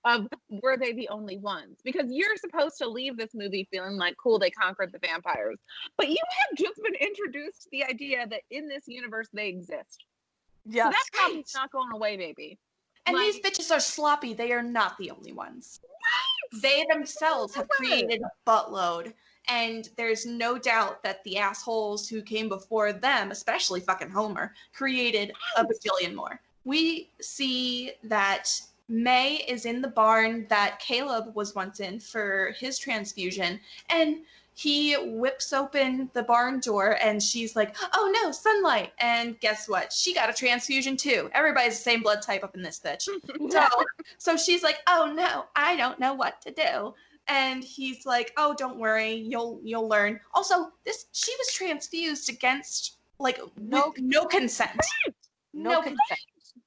Of were they the only ones? Because you're supposed to leave this movie feeling like, cool, they conquered the vampires. But you have just been introduced to the idea that in this universe they exist. Yes. So that problem's not going away, baby. And these bitches are sloppy. They are not the only ones. Right. They themselves have created a buttload. And there's no doubt that the assholes who came before them, especially fucking Homer, created a bajillion more. We see that May is in the barn that Caleb was once in for his transfusion, and he whips open the barn door and she's like, oh no, sunlight. And guess what? She got a transfusion too. Everybody's the same blood type up in this bitch. So she's like, oh no, I don't know what to do. And he's like, oh, don't worry, you'll learn. Also, she was transfused against like no consent. No consent.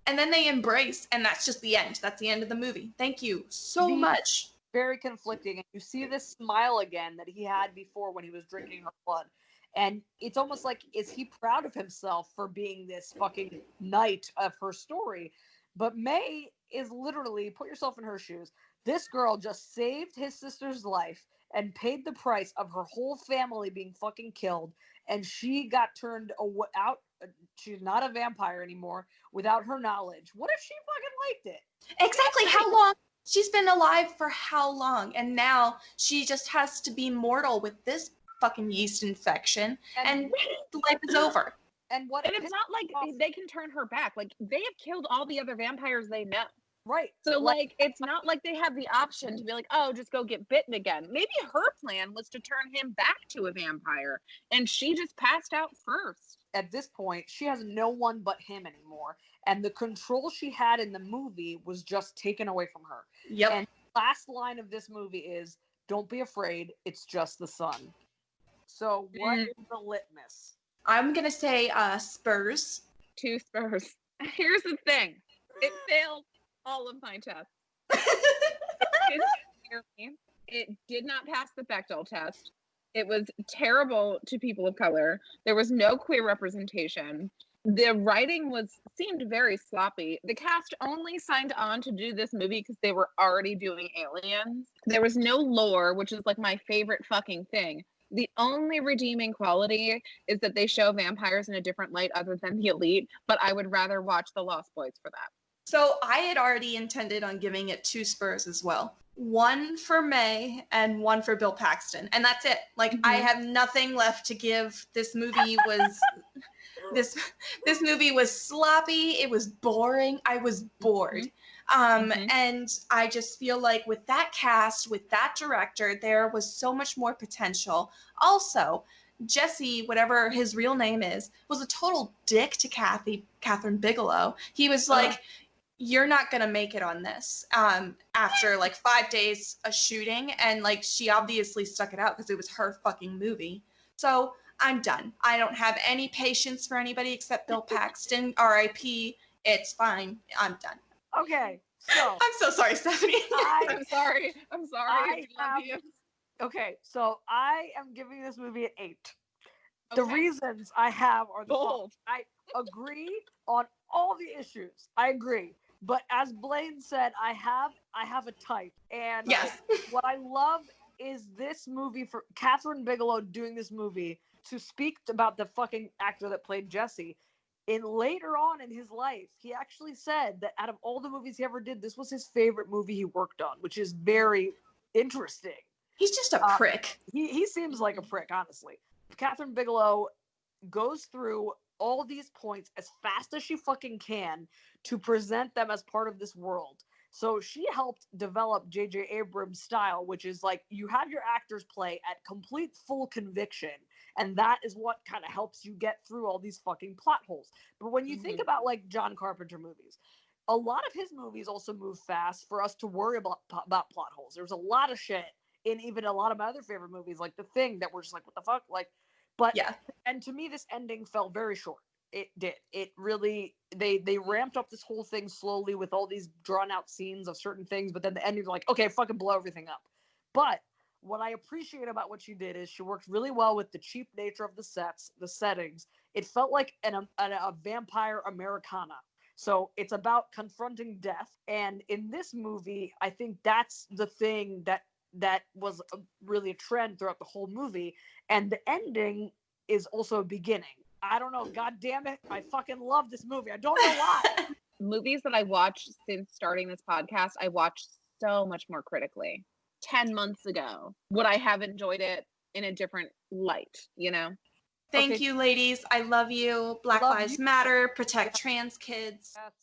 And then they embrace, and that's just the end. That's the end of the movie. Thank you so much. Very conflicting. And you see this smile again that he had before when he was drinking her blood. And it's almost like, is he proud of himself for being this fucking knight of her story? But May is literally, put yourself in her shoes. This girl just saved his sister's life and paid the price of her whole family being fucking killed. And she got turned out. She's not a vampire anymore without her knowledge. What if she fucking liked it? Exactly. How long? She's been alive for how long? And now she just has to be mortal with this fucking yeast infection, and life is over. And it's not like they can turn her back. Like, they have killed all the other vampires they know. Right. So, like, it's not like they have the option to be like, oh, just go get bitten again. Maybe her plan was to turn him back to a vampire, and she just passed out first. At this point, she has no one but him anymore. And the control she had in the movie was just taken away from her. Yep. And the last line of this movie is, don't be afraid, it's just the sun. So what is the litmus? I'm going to say Spurs. 2 Spurs. Here's the thing. It failed all of my tests. It did not pass the Bechdel test. It was terrible to people of color. There was no queer representation. The writing seemed very sloppy. The cast only signed on to do this movie because they were already doing Aliens. There was no lore, which is like my favorite fucking thing. The only redeeming quality is that they show vampires in a different light other than the elite, but I would rather watch The Lost Boys for that. So I had already intended on giving it 2 Spurs as well. 1 for May and 1 for Bill Paxton. And that's it. Like, I have nothing left to give. This movie was This movie was sloppy. It was boring. I was bored. And I just feel like with that cast, with that director, there was so much more potential. Also, Jesse, whatever his real name is, was a total dick to Kathryn Bigelow. He was like, you're not going to make it on this after like 5 days of shooting. And like, she obviously stuck it out because it was her fucking movie. So I'm done. I don't have any patience for anybody except Bill Paxton. R.I.P. It's fine. I'm done. Okay, so I'm so sorry, Stephanie. I'm sorry. I love you. Okay, so I am giving this movie an 8. Okay. The reasons I have are the following. Bold. I agree on all the issues. I agree. But as Blaine said, I have a type. And Yes. what I love is this movie, for Kathryn Bigelow doing this movie to speak about the fucking actor that played Jesse. In later on in his life, he actually said that out of all the movies he ever did, this was his favorite movie he worked on, which is very interesting. He's just a prick. He seems like a prick, honestly. Kathryn Bigelow goes through all these points as fast as she fucking can to present them as part of this world. So she helped develop J.J. Abrams' style, which is like you have your actors play at complete full conviction, and that is what kind of helps you get through all these fucking plot holes. But when you think about like John Carpenter movies, a lot of his movies also move fast for us to worry about plot holes. There's a lot of shit in even a lot of my other favorite movies, like The Thing, that we're just like, what the fuck? Like, but yeah. And to me, this ending fell very short. It did. It really, they ramped up this whole thing slowly with all these drawn out scenes of certain things, but then the ending, like, okay, fucking blow everything up. But what I appreciate about what she did is she worked really well with the cheap nature of the sets, the settings. It felt like a vampire Americana. So it's about confronting death. And in this movie, I think that's the thing that was really a trend throughout the whole movie. And the ending is also a beginning. I don't know. God damn it. I fucking love this movie. I don't know why. Movies that I watched since starting this podcast, I watched so much more critically. 10 months ago, would I have enjoyed it in a different light, you know? Thank you, ladies. I love you. Black Lives Matter. Protect trans kids. Yes.